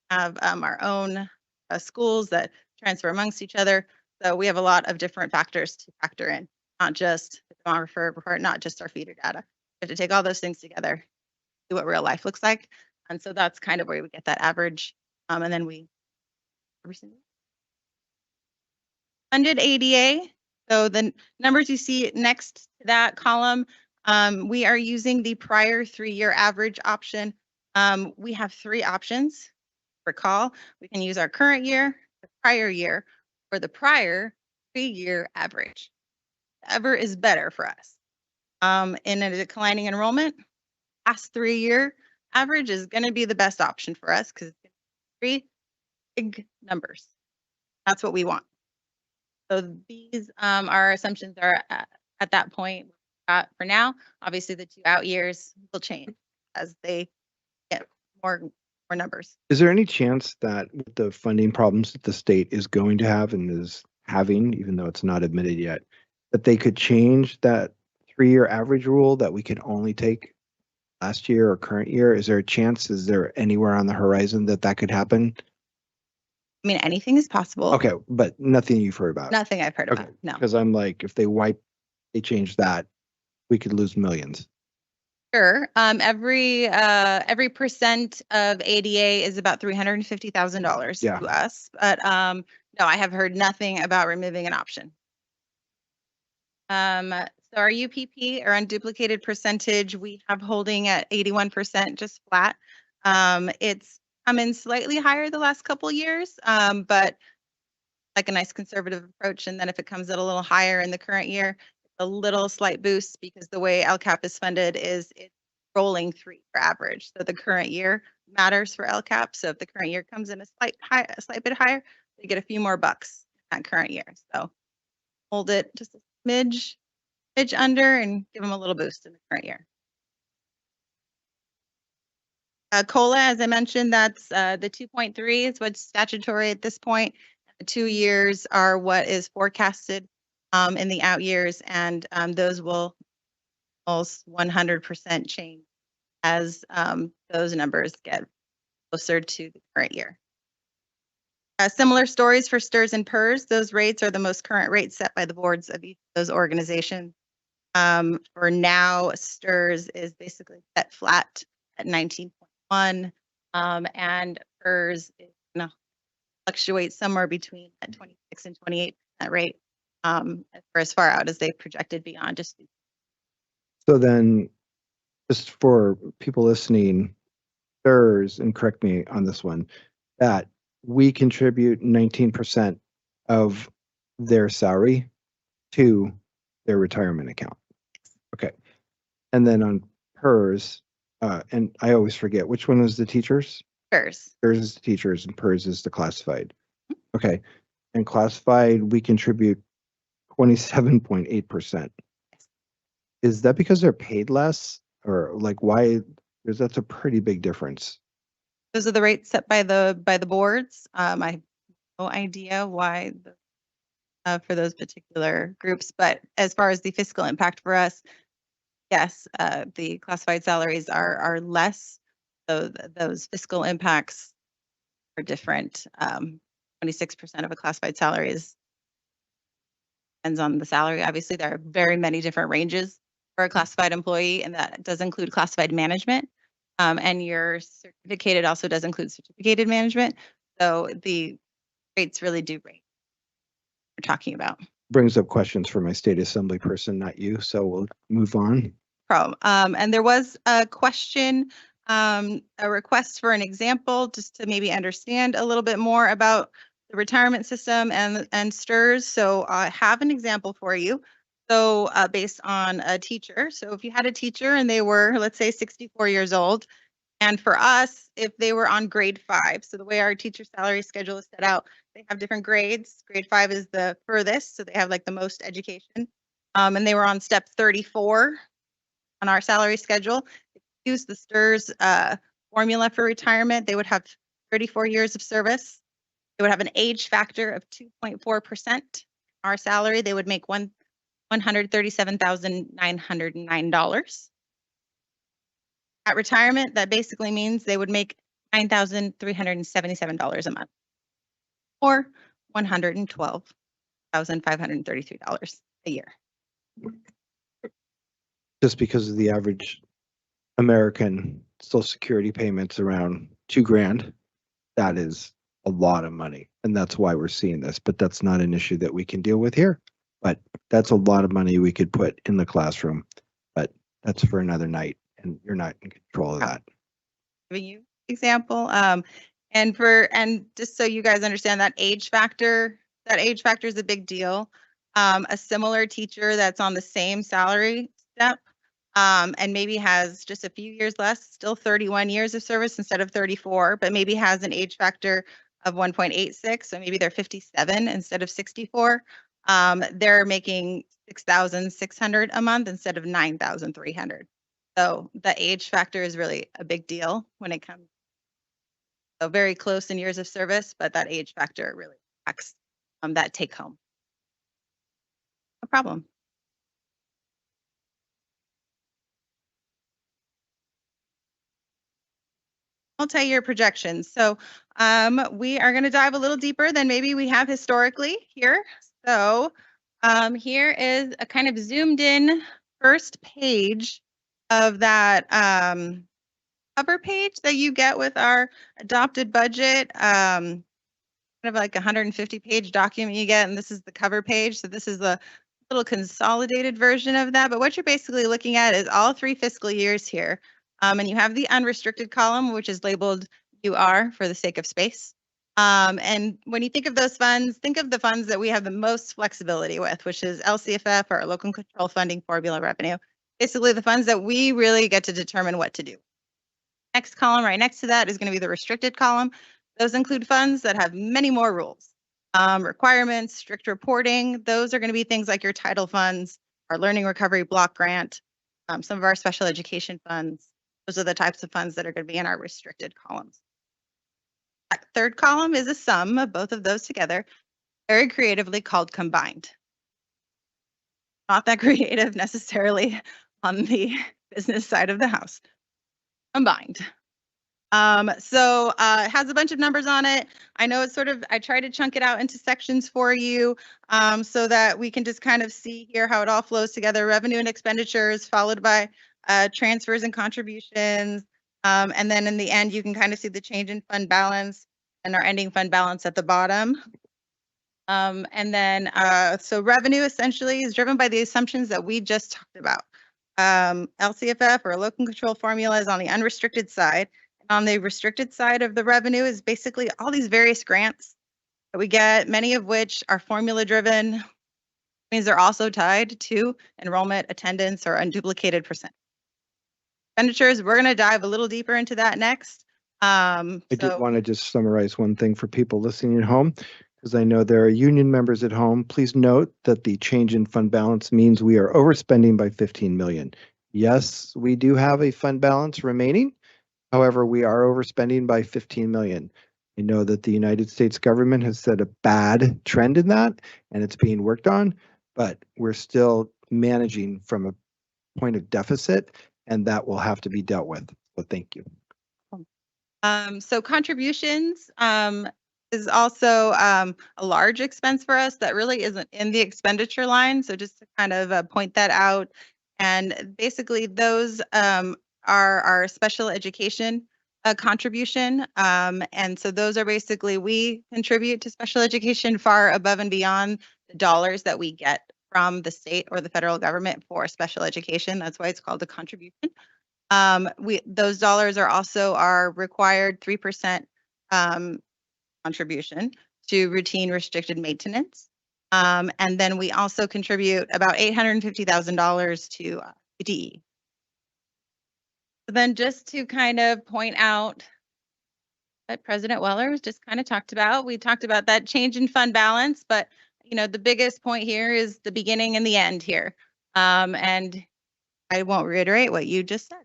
have our own schools that transfer amongst each other. So we have a lot of different factors to factor in, not just the demographer report, not just our feeder data. We have to take all those things together, see what real life looks like. And so that's kind of where we get that average. And then we funded ADA. So the numbers you see next to that column We are using the prior 3-year average option. We have 3 options. Recall, we can use our current year, the prior year, or the prior 3-year average. Whichever is better for us. In a declining enrollment, last 3-year average is going to be the best option for us because it's 3 big numbers. That's what we want. So these our assumptions are at that point for now. Obviously, the 2 out years will change as they get more numbers. Is there any chance that with the funding problems that the state is going to have and is having, even though it's not admitted yet, that they could change that 3-year average rule that we could only take last year or current year? Is there a chance? Is there anywhere on the horizon that that could happen? I mean, anything is possible. Okay, but nothing you've heard about. Nothing I've heard Okay, about. No. because I'm like, if they change that, we could lose millions. Sure. Every percent of ADA is about $350,000 Yeah. to us. But no, I have heard nothing about removing an option. So our UPP or unduplicated percentage, we have holding at 81%, just flat. It's come in slightly higher the last couple years, but like a nice conservative approach. And then if it comes in a little higher in the current year, a little slight boost because the way LCAP is funded is it's rolling 3 for average. So the current year matters for LCAP. So if the current year comes in a slight bit higher, they get a few more bucks that current year. So hold it just a smidge under and give them a little boost in the current year. COLA, as I mentioned, that's the 2.3 is what's statutory at this point. The 2 years are what is forecasted in the out years, and those will almost 100% change as those numbers get closer to the current year. Similar stories for STRS and PERS. Those rates are the most current rates set by the boards of each of those organizations. For now, STRS is basically set flat at 19.1, and PERS is going to fluctuate somewhere between that 26 and 28% rate for as far out as they projected beyond. Just So then, just for people listening, STRS, and correct me on this one, that we contribute 19% of their salary to their retirement account. Okay. And then on PERS, and I always forget, which one is the teachers? PERS. PERS is the teachers and PERS is the classified. Okay. And classified, we contribute 27.8%. Is that because they're paid less, or like why? Because that's a pretty big difference. Those are the rates set by the boards. I have no idea why for those particular groups, but as far as the fiscal impact for us, yes, the classified salaries are less. So those fiscal impacts are different. 26% of a classified salary depends on the salary. Obviously, there are very many different ranges for a classified employee, and that does include classified management. And your certificated also does include certificated management. So the rates really do range. We're talking about. Brings up questions for my state assembly person, not you. So we'll move on. Problem. And there was a question, a request for an example, just to maybe understand a little bit more about the retirement system and STRS. So I have an example for you. So based on a teacher. So if you had a teacher and they were, let's say, 64 years old, and for us, if they were on grade 5, so the way our teacher salary schedule is set out, they have different grades. Grade 5 is the furthest, so they have like the most education. And they were on step 34 on our salary schedule. If you use the STRS formula for retirement, they would have 34 years of service. They would have an age factor of 2.4%. Our salary, they would make $137,909. At retirement, that basically means they would make $9,377 a month, or $112,533 a year. Just because of the average American Social Security payments around $2,000, that is a lot of money, and that's why we're seeing this. But that's not an issue that we can deal with here. But that's a lot of money we could put in the classroom. But that's for another night and you're not in control of that. Giving you example. And just so you guys understand that age factor is a big deal. A similar teacher that's on the same salary step and maybe has just a few years less, still 31 years of service instead of 34, but maybe has an age factor of 1.86. So maybe they're 57 instead of 64. They're making 6,600 a month instead of 9,300. So the age factor is really a big deal when it comes. So very close in years of service, but that age factor really affects that take home. No problem. Multi-year projections. So we are going to dive a little deeper than maybe we have historically here. So here is a kind of zoomed in first page of that cover page that you get with our adopted budget. Kind of like a 150-page document you get, and this is the cover page. So this is the little consolidated version of that. But what you're basically looking at is all 3 fiscal years here. And you have the unrestricted column, which is labeled UR for the sake of space. And when you think of those funds, think of the funds that we have the most flexibility with, which is LCFF or local control funding formula revenue. Basically the funds that we really get to determine what to do. Next column right next to that is going to be the restricted column. Those include funds that have many more rules, requirements, strict reporting. Those are going to be things like your title funds, our learning recovery block grant, some of our special education funds. Those are the types of funds that are going to be in our restricted columns. That third column is a sum of both of those together, very creatively called combined. Not that creative necessarily on the business side of the house. Combined. So it has a bunch of numbers on it. I know it's I try to chunk it out into sections for you so that we can just kind of see here how it all flows together. Revenue and expenditures followed by transfers and contributions. And then in the end, you can kind of see the change in fund balance and our ending fund balance at the bottom. And then so revenue essentially is driven by the assumptions that we just talked about. LCFF or local control formula is on the unrestricted side. On the restricted side of the revenue is basically all these various grants that we get, many of which are formula driven. Means they're also tied to enrollment, attendance, or unduplicated percent. Expenditures, we're going to dive a little deeper into that next. I did want to just summarize one thing for people listening at home, because I know there are union members at home. Please note that the change in fund balance means we are overspending by 15 million. Yes, we do have a fund balance remaining. However, we are overspending by 15 million. I know that the United States government has set a bad trend in that, and it's being worked on, but we're still managing from a point of deficit, and that will have to be dealt with. So thank you. So contributions is also a large expense for us that really isn't in the expenditure line. So just to kind of point that out. And basically those are our special education contribution. And so those are basically, we contribute to special education far above and beyond the dollars that we get from the state or the federal government for special education. That's why it's called a contribution. Those dollars are also our required 3% contribution to routine restricted maintenance. And then we also contribute about $850,000 to DE. So then just to kind of point out what President Weller just kind of talked about, we talked about that change in fund balance, but you know, the biggest point here is the beginning and the end here. And I won't reiterate what you just said.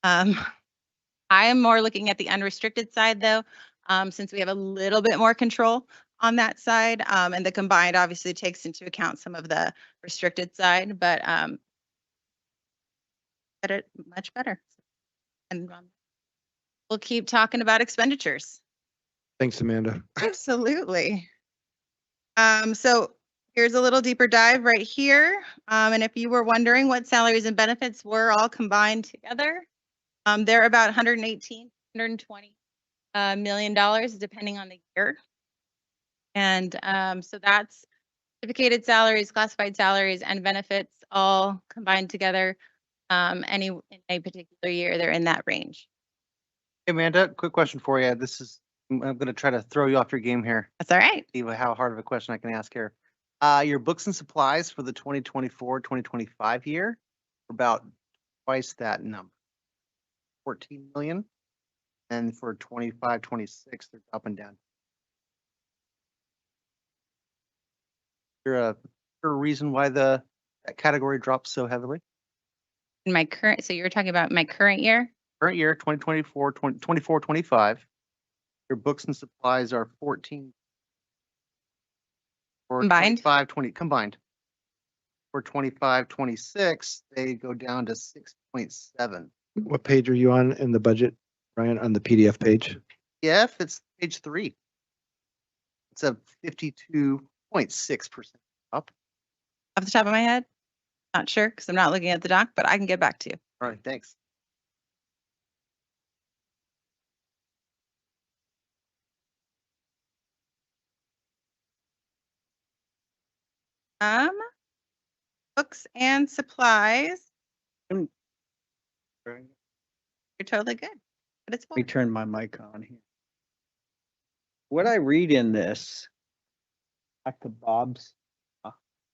I am more looking at the unrestricted side though, since we have a little bit more control on that side. And the combined obviously takes into account some of the restricted side, but much better. And we'll keep talking about expenditures. Thanks, Amanda. Absolutely. So here's a little deeper dive right here. And if you were wondering what salaries and benefits were all combined together, they're about $118, $120 million, depending on the year. And so that's certificated salaries, classified salaries, and benefits all combined together. in a particular year, they're in that range. Hey, Amanda, quick question for you. I'm going to try to throw you off your game here. That's all right. See how hard of a question I can ask here. Your books and supplies for the 2024-2025 year are about twice that number, 14 million. And for 25-26, they're up and down. Is there a reason why that category drops so heavily? In my current, so you're talking about my current year? Current year, 2024-25, your books and supplies are 14. For Combined? 25-20 combined. For 25-26, they go down to 6.7. What page are you on in the budget, Ryan, on the PDF page? Yeah, it's page 3. It's a 52.6% up. Off the top of my head? Not sure, because I'm not looking at the doc, but I can get back to you. All right, thanks. Books and supplies. Mm. You're totally good, but it's Let me fine. turn my mic on here. What I read in this, back to Bob's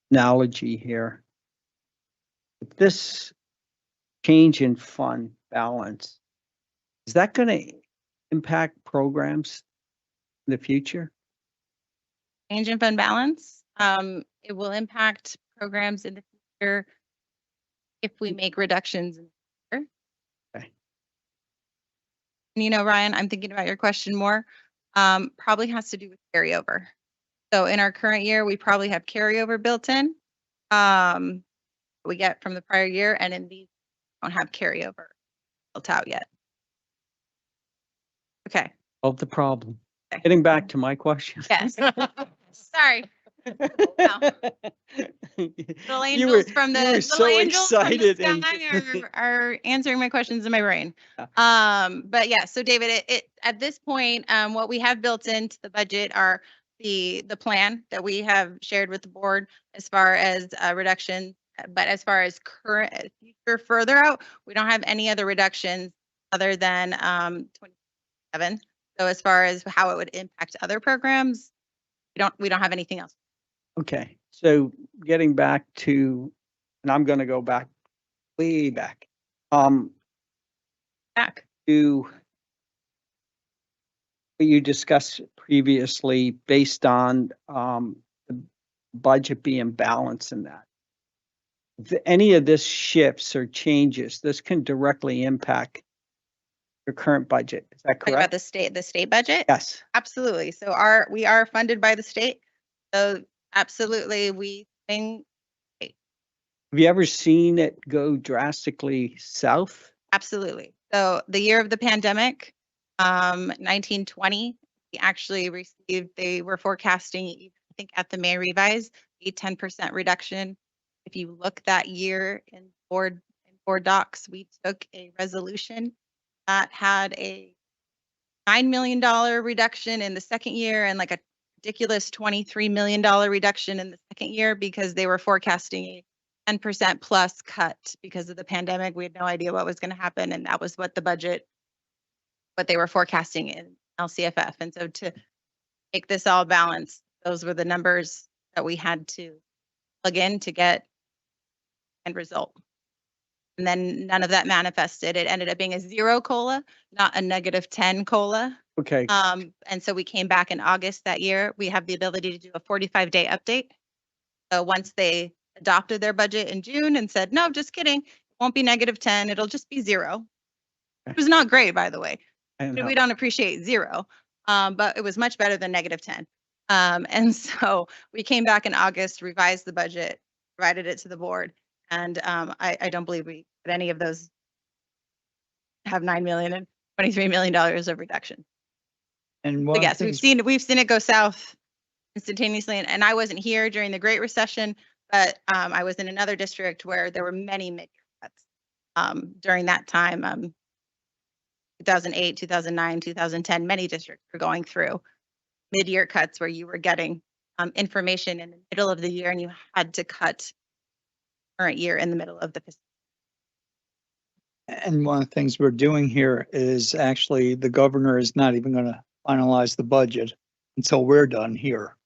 analogy here. If this change in fund balance, is that going to impact programs in the future? Change in fund balance. It will impact programs in the future if we make reductions in the future. Okay. And, you know, Ryan, I'm thinking about your question more. Probably has to do with carryover. So in our current year, we probably have carryover built in. We get from the prior year, and in these don't have carryover built out yet. Okay. Solve the problem. Okay. Getting back to my question. Yes. Sorry. Little You angels were- from the you were little so angels from the excited and- sky are answering my questions in my brain. Yeah. But yeah, so David, it at this point, what we have built into the budget are the plan that we have shared with the board as far as reduction. But as far as current future further out, we don't have any other reductions other than 27. So as far as how it would impact other programs, we don't have anything else. Okay, so getting back to, and I'm gonna go back, way back, Back. to what you discussed previously based on the budget being balanced in that. If any of this shifts or changes, this can directly impact your current budget. Is that Talking about correct? the state budget? Yes. Absolutely. So we are funded by the state. So absolutely, we think Have you ever seen it go drastically south? absolutely. So the year of the pandemic, 1920, we actually received, they were forecasting, I think at the May revise, a 10% reduction. If you look that year in board docs, we took a resolution that had a $9 million reduction in the second year and like a ridiculous $23 million reduction in the second year because they were forecasting a 10% plus cut because of the pandemic. We had no idea what was going to happen. And that was what what they were forecasting in LCFF. And so to make this all balanced, those were the numbers that we had to plug in to get end result. And then none of that manifested. It ended up being a 0 COLA, not a -10 COLA. Okay, And so we came back in August that year. We have the ability to do a 45-day update. So once they adopted their budget in June and said, no, just kidding, it won't be -10, it'll just be 0. It was not great, by the way. I know. We don't appreciate 0, but it was much better than -10. And so we came back in August, revised the budget, provided it to the board. And I don't believe we had any of those have $9 million and $23 million of reduction. And So yes, we've seen it go south instantaneously. And I wasn't here during the Great Recession, but I was in another district where there were many mid-year cuts during that time. 2008, 2009, 2010, many districts were going through mid-year cuts where you were getting information in the middle of the year and you had to cut current year in the middle of the fiscal. And one of the things we're doing here is actually the governor is not even going to finalize the budget until we're done here.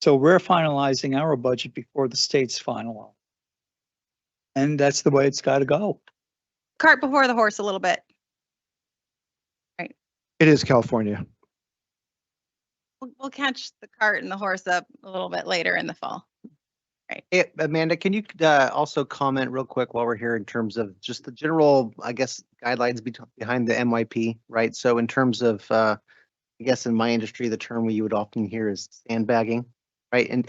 So we're finalizing our budget before the state's final. And that's the way it's got to go. Cart before the horse a little bit. It is California. We'll catch the cart and the horse up a little bit later in the fall. Hey, Amanda, can you also comment real quick while we're here in terms of just the general, I guess, guidelines behind the MYP, right? So in terms of, I guess in my industry, the term you would often hear is sandbagging, right? And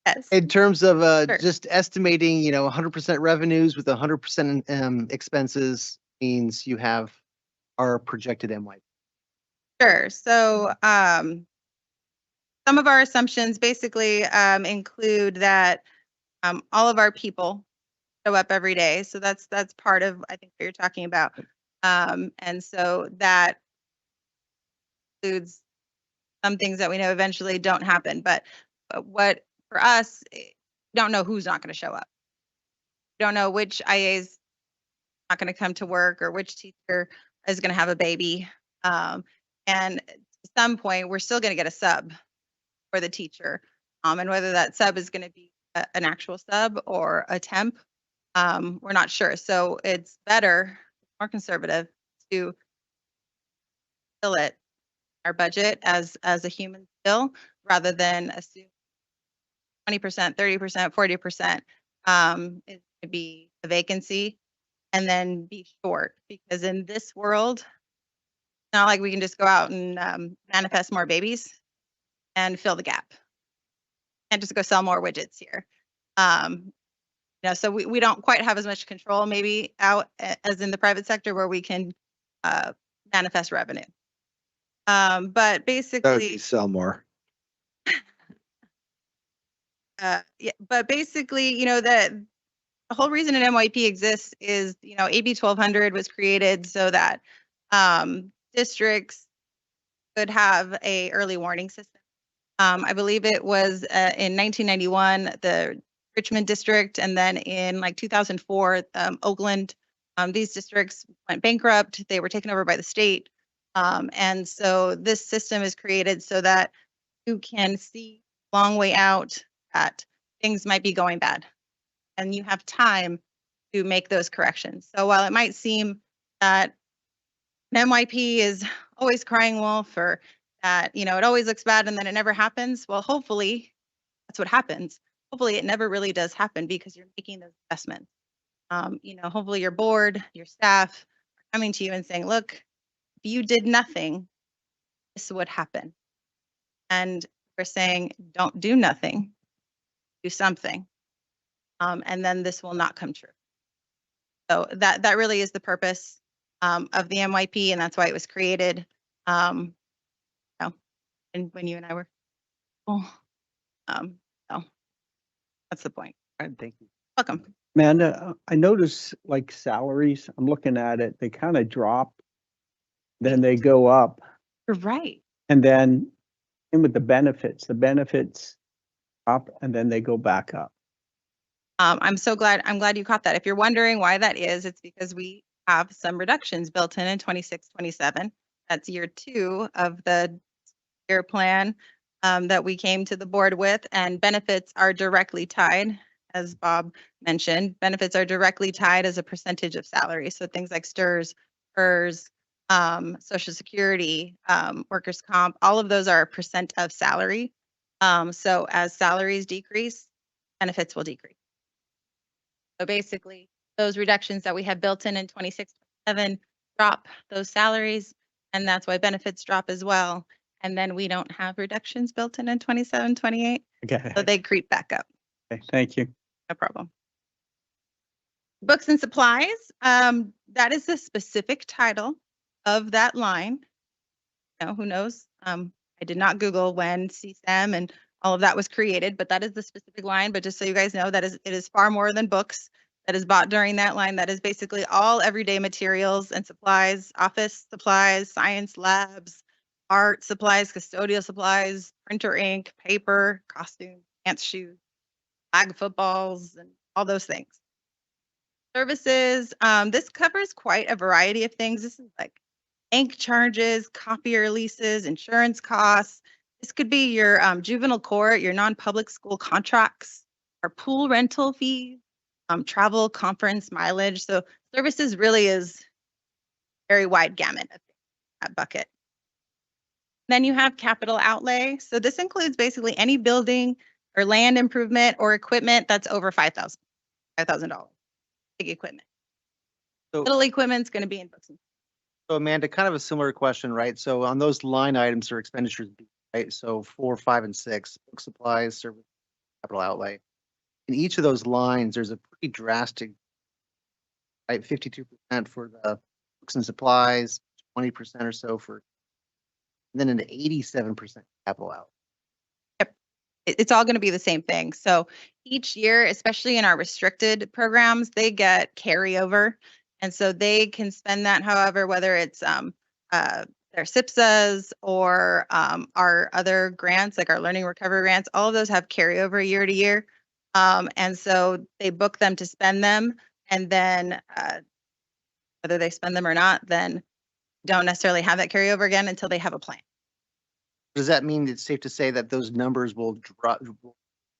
Yes. in terms of Sure. just estimating, 100% revenues with 100% expenses means you have our projected MYP. Sure. So some of our assumptions basically include that all of our people show up every day. So that's part of, I think, what you're talking about. And so that includes some things that we know eventually don't happen. But what for us, we don't know who's not going to show up. We don't know which IA's not going to come to work or which teacher is going to have a baby. And at some point, we're still going to get a sub for the teacher. And whether that sub is going to be an actual sub or a temp, we're not sure. So it's better, more conservative, to fill it our budget as a human still, rather than assume 20%, 30%, 40% is going to be a vacancy and then be short. Because in this world, it's not like we can just go out and manifest more babies and fill the gap. And just go sell more widgets here. So we don't quite have as much control maybe out as in the private sector where we can manifest revenue. But That would basically, be sell more. but basically, the whole reason an MYP exists is, AB 1200 was created so that districts could have a early warning system. I believe it was in 1991, the Richmond district, and then in like 2004, Oakland. These districts went bankrupt. They were taken over by the state. And so this system is created so that you can see a long way out that things might be going bad. And you have time to make those corrections. So while it might seem that an MYP is always crying wolf, or that, it always looks bad and then it never happens, well, hopefully that's what happens. Hopefully it never really does happen because you're making those investments. Hopefully your board, your staff are coming to you and saying, look, if you did nothing, this would happen. And we're saying, don't do nothing, do something. And then this will not come true. So that really is the purpose of the MYP, and that's why it was created. And when you and I were, so that's the point. All right, thank you. Welcome. Amanda, I notice like salaries, I'm looking at it, they kind of drop, then they go up, You're right. and then in with the benefits up and then they go back up. I'm glad you caught that. If you're wondering why that is, it's because we have some reductions built in 26, 27. That's year 2 of the year plan that we came to the board with, and benefits are directly tied, as Bob mentioned. Benefits are directly tied as a percentage of salary. So things like STRS, PERS, Social Security, workers' comp, all of those are a percent of salary. So as salaries decrease, benefits will decrease. So basically, those reductions that we have built in 26, 27 drop those salaries, and that's why benefits drop as well. And then we don't have reductions built in 27, 28, Okay, so they creep back up. okay, thank you. No problem. Books and supplies, that is the specific title of that line. Who knows? I did not Google when CSEM and all of that was created, but that is the specific line. But just so you guys know, it is far more than books that is bought during that line. That is basically all everyday materials and supplies, office supplies, science labs, art supplies, custodial supplies, printer ink, paper, costume, pants, shoes, flag footballs, and all those things. Services, this covers quite a variety of things. This is like bank charges, copier leases, insurance costs. This could be your juvenile court, your non-public school contracts, our pool rental fees, travel, conference, mileage. So services really is very wide gamut of that bucket. Then you have capital outlay. So this includes basically any building or land improvement or equipment that's over $5,000. Big equipment. So- Little equipment's going to be in books. So Amanda, kind of a similar question, right? So on those line items or expenditures, right? So 4, 5, and 6, book supplies, service, capital outlay. In each of those lines, there's a pretty drastic, right? 52% for the books and supplies, 20% or so for, and then an 87% capital outlay. It's all going to be the same thing. So each year, especially in our restricted programs, they get carryover. And so they can spend that however, whether it's their SIPSAs or our other grants, like our learning recovery grants, all of those have carryover year to year. And so they book them to spend them. And then whether they spend them or not, then don't necessarily have that carryover again until they have a plan. Does that mean it's safe to say that those numbers will drop, will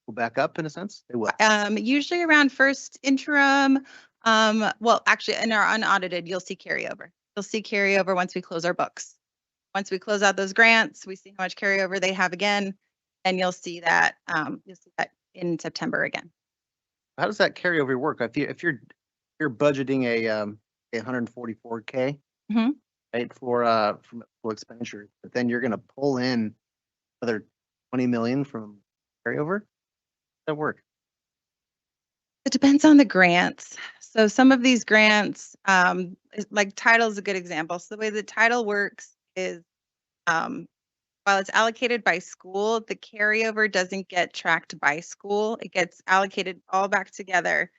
go back up in a sense? They will. Usually around first interim, well, actually in our unaudited, you'll see carryover. You'll see carryover once we close our books. Once we close out those grants, we see how much carryover they have again, and you'll see that in September again. How does that carryover work? If you're budgeting a 144K, Mhm. right, for full expenditures, but then you're gonna pull in another 20 million from carryover? How does that work? It depends on the grants. So some of these grants, like title is a good example. So the way the title works is, while it's allocated by school, the carryover doesn't get tracked by school. It gets allocated all back together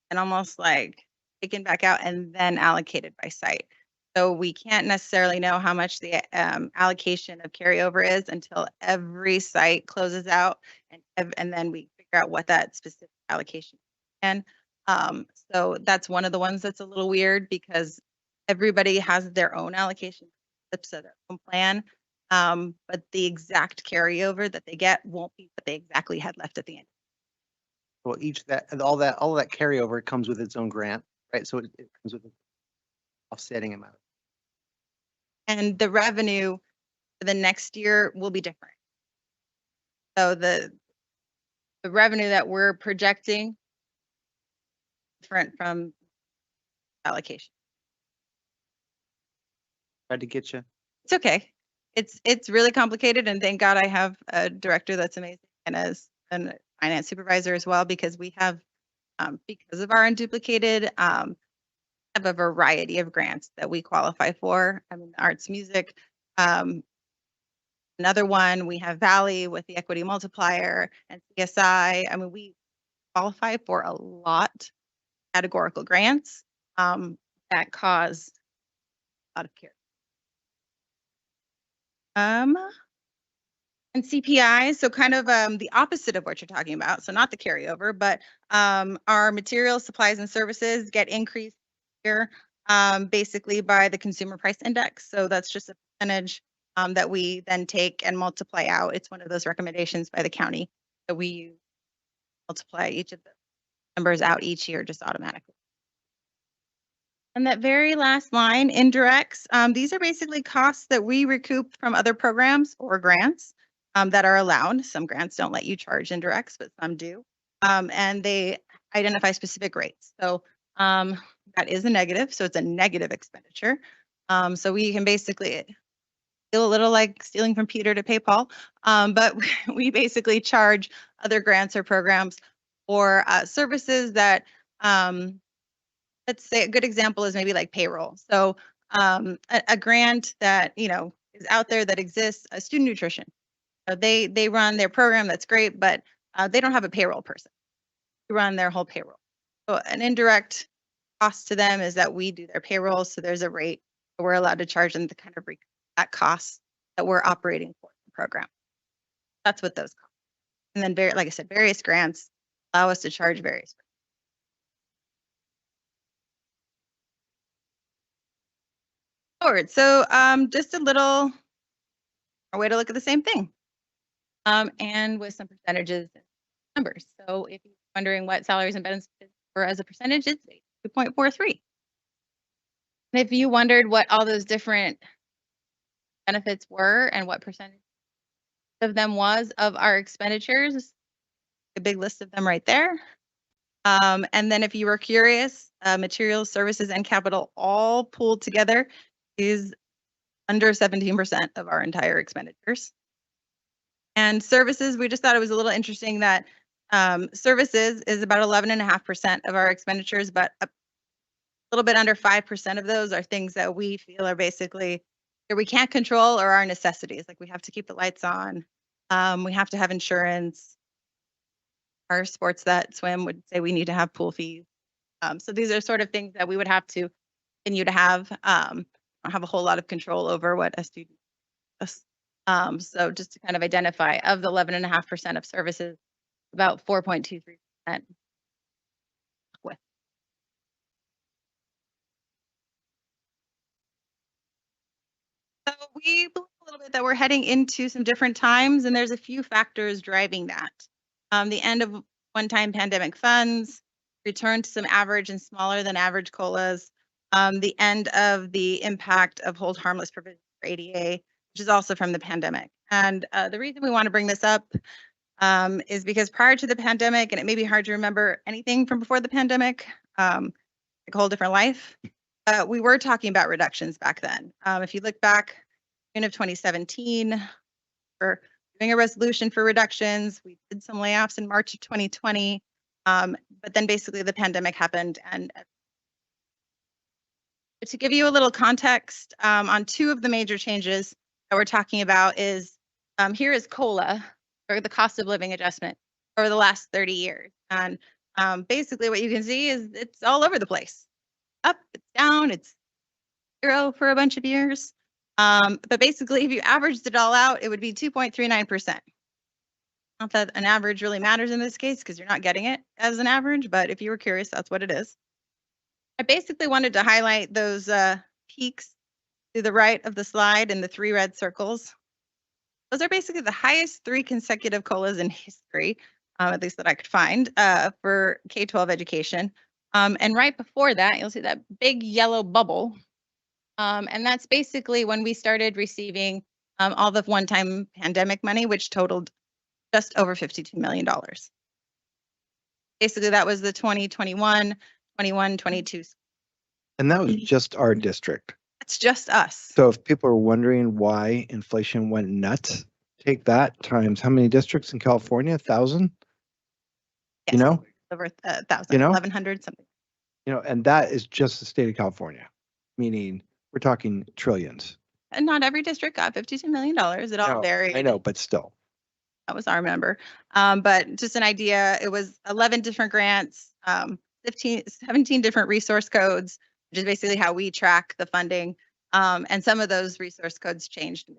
and almost like taken back out and then allocated by site. So we can't necessarily know how much the allocation of carryover is until every site closes out and then we figure out what that specific allocation is. And so that's one of the ones that's a little weird because everybody has their own allocation slips of their own plan. But the exact carryover that they get won't be what they exactly had left at the end. Well, all that carryover comes with its own grant, right? So it comes with an offsetting amount. And the revenue for the next year will be different. So the revenue that we're projecting different from allocation. Tried to get you. It's okay. It's really complicated, and thank God I have a director that's amazing and as a finance supervisor as well, because we have because of our unduplicated have a variety of grants that we qualify for. I mean, arts, music. Another one, we have Valley with the equity multiplier and CSI. I mean, we qualify for a lot of categorical grants that cause a lot of care. And CPI, so kind of the opposite of what you're talking about. So not the carryover, but our materials, supplies, and services get increased here basically by the consumer price index. So that's just a percentage that we then take and multiply out. It's one of those recommendations by the county that we use, multiply each of the numbers out each year just automatically. And that very last line, indirects, these are basically costs that we recoup from other programs or grants that are allowed. Some grants don't let you charge indirects, but some do. And they identify specific rates. So that is a negative. So it's a negative expenditure. So we can basically feel a little like stealing from Peter to pay Paul. But we basically charge other grants or programs or services that let's say a good example is maybe like payroll. So a grant that, you know, is out there that exists, student nutrition. They run their program, that's great, but they don't have a payroll person to run their whole payroll. So an indirect cost to them is that we do their payroll. So there's a rate that we're allowed to charge them to kind of recoup that cost that we're operating for the program. That's what those cost. And then like I said, various grants allow us to charge various. forward. So just a little a way to look at the same thing. And with some percentages and numbers. So if you're wondering what salaries and benefits were as a percentage, it's 2.43. And if you wondered what all those different benefits were and what percentage of them was of our expenditures, a big list of them right there. And then if you were curious, materials, services, and capital all pooled together is under 17% of our entire expenditures. And services, we just thought it was a little interesting that services is about 11.5% of our expenditures, but a little bit under 5% of those are things that we feel are basically either we can't control or are necessities. Like we have to keep the lights on. We have to have insurance. Our sports that swim would say we need to have pool fees. So these are sort of things that we would have to continue to have. Don't have a whole lot of control over what a student does. So just to kind of identify, of the 11.5% of services, about 4.23% with. So we believe a little bit that we're heading into some different times, and there's a few factors driving that. The end of one-time pandemic funds, return to some average and smaller than average COLAs, the end of the impact of hold harmless provisions for ADA, which is also from the pandemic. And the reason we want to bring this up is because prior to the pandemic, and it may be hard to remember anything from before the pandemic, like a whole different life, we were talking about reductions back then. If you look back in of 2017, we're doing a resolution for reductions. We did some layoffs in March of 2020, but then basically the pandemic happened. And to give you a little context on two of the major changes that we're talking about is here is COLA, or the cost of living adjustment, over the last 30 years. And basically what you can see is it's all over the place. Up, it's down, it's zero for a bunch of years. But basically, if you averaged it all out, it would be 2.39%. Not that an average really matters in this case because you're not getting it as an average, but if you were curious, that's what it is. I basically wanted to highlight those peaks to the right of the slide in the 3 red circles. Those are basically the highest 3 consecutive COLAs in history, at least that I could find, for K-12 education. And right before that, you'll see that big yellow bubble. And that's basically when we started receiving all the one-time pandemic money, which totaled just over $52 million. Basically, that was the 2021, 21, 22. And that was just our district. It's just us. So if people are wondering why inflation went nuts, take that times how many districts in California? 1,000? Yes, You know? over 1,000, You know? 1,100 something. You know, and that is just the state of California, meaning we're talking trillions. And not every district got $52 million. It all No, varied. I know, but still. That was our number. But just an idea, it was 11 different grants, 17 different resource codes, which is basically how we track the funding. And some of those resource codes changed.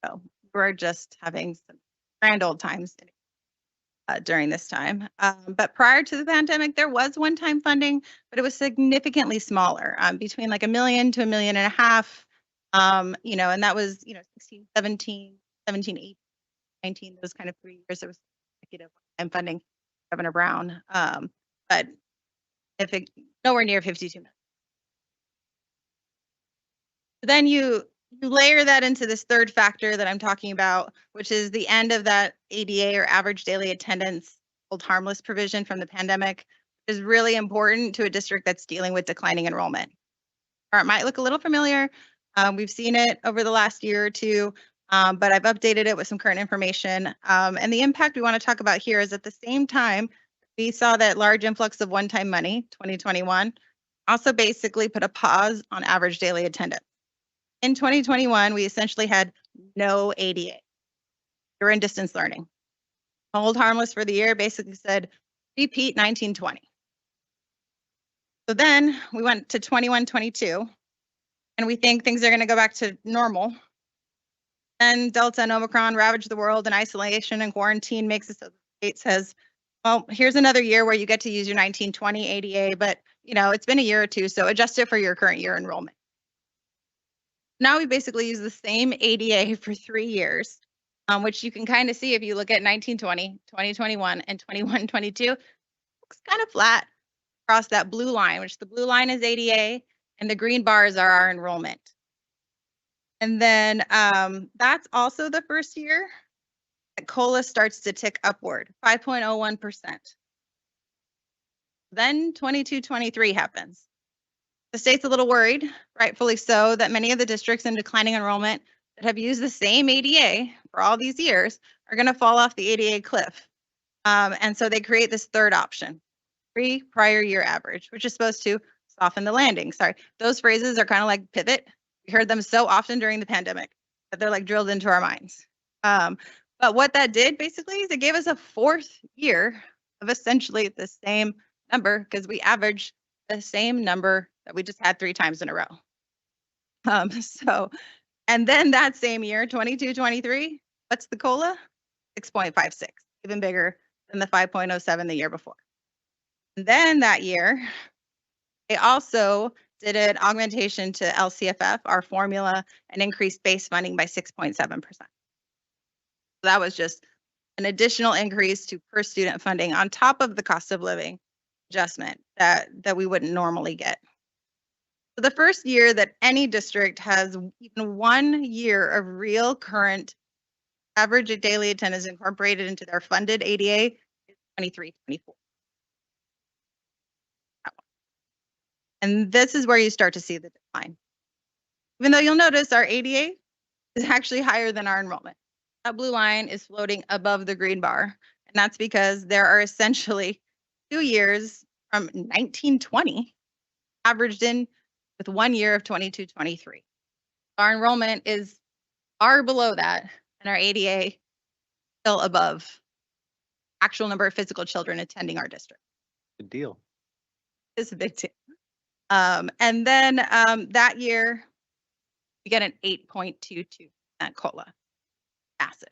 So we're just having some grand old times during this time. But prior to the pandemic, there was one-time funding, but it was significantly smaller, between like $1 million to $1.5 million. You know, and that was, 16, 17, 17, 18, 19, those kind of 3 years. It was executive and funding, Governor Brown. But if it nowhere near 52 million. Then you layer that into this third factor that I'm talking about, which is the end of that ADA, or average daily attendance, hold harmless provision from the pandemic, which is really important to a district that's dealing with declining enrollment. Or it might look a little familiar. We've seen it over the last year or two, but I've updated it with some current information. And the impact we want to talk about here is at the same time, we saw that large influx of one-time money, 2021, also basically put a pause on average daily attendance. In 2021, we essentially had no ADA. We were in distance learning. Hold harmless for the year basically said, repeat 1920. So then we went to 21-22, and we think things are going to go back to normal. Then Delta and Omicron ravaged the world, and isolation and quarantine makes it so the state says, well, here's another year where you get to use your 1920 ADA, but it's been a year or two, so adjust it for your current year enrollment. Now we basically use the same ADA for 3 years, which you can kind of see if you look at 1920, 2021, and 21-22. Looks kind of flat across that blue line, which the blue line is ADA, and the green bars are our enrollment. And then that's also the first year that COLA starts to tick upward, 5.01%. Then 22-23 happens. The state's a little worried, rightfully so, that many of the districts in declining enrollment that have used the same ADA for all these years are going to fall off the ADA cliff. And so they create this third option, prior year average, which is supposed to soften the landing. Sorry, those phrases are kind of like pivot. We heard them so often during the pandemic that they're like drilled into our minds. But what that did basically is it gave us a 4th year of essentially the same number, because we averaged the same number that we just had 3 times in a row. And then that same year, 22-23, what's the COLA? 6.56, even bigger than the 5.07 the year before. And then that year, they also did an augmentation to LCFF, our formula, and increased base funding by 6.7%. That was just an additional increase to per student funding on top of the cost of living adjustment that we wouldn't normally get. So the first year that any district has even 1 year of real current average daily attendance incorporated into their funded ADA is 23-24. And this is where you start to see the decline. Even though you'll notice our ADA is actually higher than our enrollment. That blue line is floating above the green bar. And that's because there are essentially 2 years from 1920 averaged in with 1 year of 22-23. Our enrollment is far below that, and our ADA still above actual number of physical children attending our district. Good deal. It's a big deal. And then that year, we get an 8.22% COLA. Massive.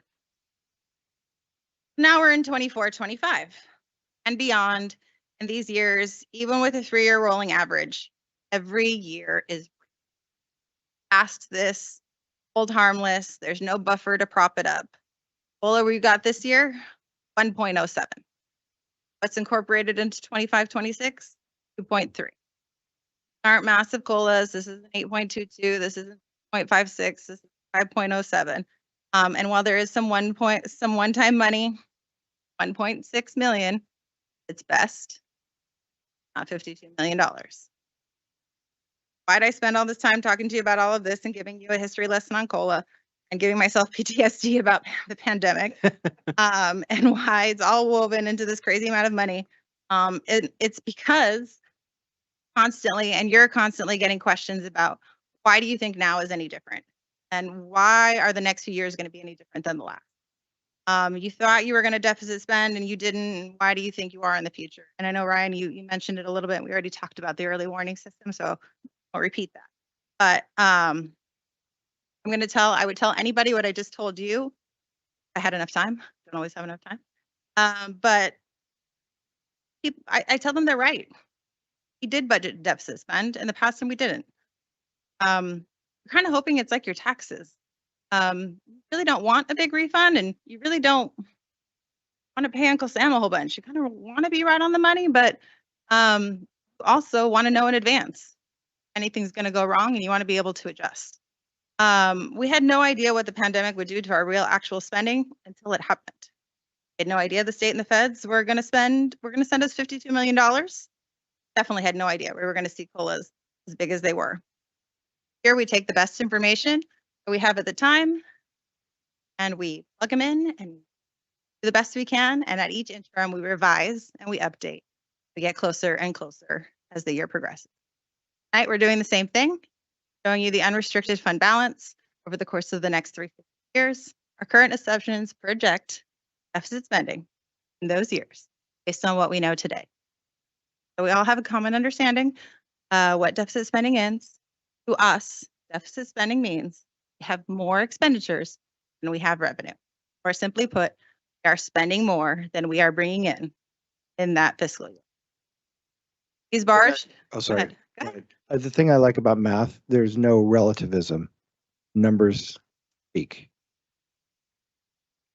Now we're in 24-25 and beyond. And these years, even with a 3-year rolling average, every year is past this, hold harmless. There's no buffer to prop it up. COLA we got this year, 1.07. What's incorporated into 25-26? 2.3. Aren't massive COLAs. This is an 8.22. This is 0.56. This is 5.07. And while there is some one-time money, 1.6 million, it's best, not $52 million. Why'd I spend all this time talking to you about all of this and giving you a history lesson on COLA and giving myself PTSD about the pandemic and why it's all woven into this crazy amount of money? It's because constantly, and you're constantly getting questions about why do you think now is any different? And why are the next few years going to be any different than the last? You thought you were going to deficit spend and you didn't. Why do you think you are in the future? And I know, Ryan, you mentioned it a little bit. We already talked about the early warning system, so I'll repeat that. But I would tell anybody what I just told you. I had enough time. Don't always have enough time. But I tell them they're right. We did budget deficit spend in the past and we didn't. You're kind of hoping it's like your taxes. You really don't want a big refund and you really don't want to pay Uncle Sam a whole bunch. You kind of want to be right on the money, but you also want to know in advance anything's going to go wrong and you want to be able to adjust. We had no idea what the pandemic would do to our real actual spending until it happened. We had no idea the state and the feds were going to send us $52 million. Definitely had no idea we were going to see COLAs as big as they were. Here we take the best information that we have at the time and we plug them in and do the best we can. And at each interim, we revise and we update. We get closer and closer as the year progresses. Tonight, we're doing the same thing, showing you the unrestricted fund balance over the course of the next 3 years. Our current assumptions project deficit spending in those years based on what we know today. So we all have a common understanding what deficit spending is. To us, deficit spending means we have more expenditures than we have revenue. Or simply put, we are spending more than we are bringing in that fiscal year. These bars. Oh, sorry. Go ahead. The thing I like about math, there's no relativism. numbers speak.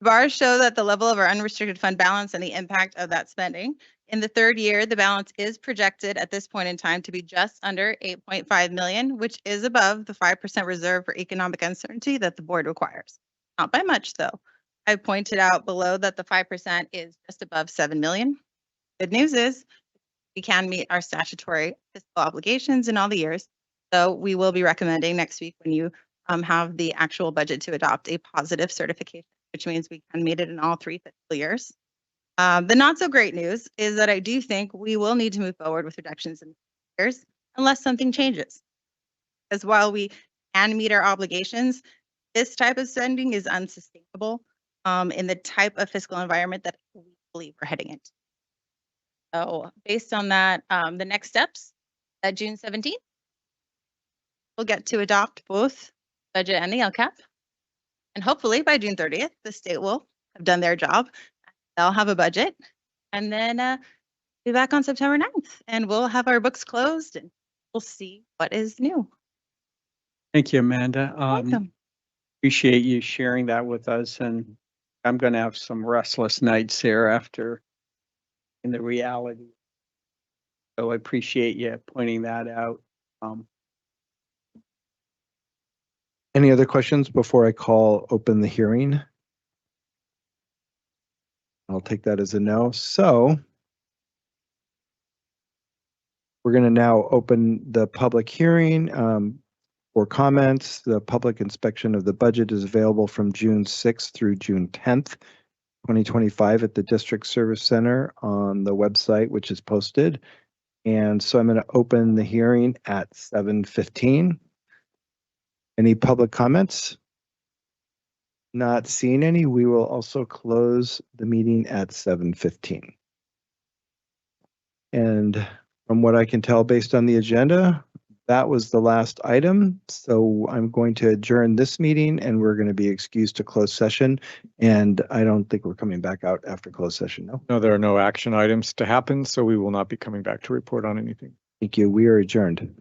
Bars show that the level of our unrestricted fund balance and the impact of that spending. In the third year, the balance is projected at this point in time to be just under 8.5 million, which is above the 5% reserve for economic uncertainty that the board requires. Not by much, though. I pointed out below that the 5% is just above 7 million. Good news is we can meet our statutory fiscal obligations in all the years. So we will be recommending next week when you have the actual budget to adopt a positive certification, which means we can meet it in all 3 fiscal years. The not so great news is that I do think we will need to move forward with reductions in years unless something changes. As while we can meet our obligations, this type of spending is unsustainable in the type of fiscal environment that we believe we're heading into. So based on that, the next steps at June 17th, we'll get to adopt both budget and the LCAP. And hopefully by June 30th, the state will have done their job. They'll have a budget, and then be back on September 9th, and we'll have our books closed and we'll see what is new. Thank you, Amanda. Welcome. Appreciate you sharing that with us, and I'm going to have some restless nights here after in the reality. So I appreciate you pointing that out. Any other questions before I open the hearing? I'll take that as a no. So we're going to now open the public hearing for comments. The public inspection of the budget is available from June 6th through June 10th, 2025 at the District Service Center on the website, which is posted. And so I'm going to open the hearing at 7:15. Any public comments? Not seeing any, we will also close the meeting at 7:15. And from what I can tell based on the agenda, that was the last item. So I'm going to adjourn this meeting and we're going to be excused to closed session. And I don't think we're coming back out after closed session, no? No, there are no action items to happen, so we will not be coming back to report on anything. Thank you. We are adjourned.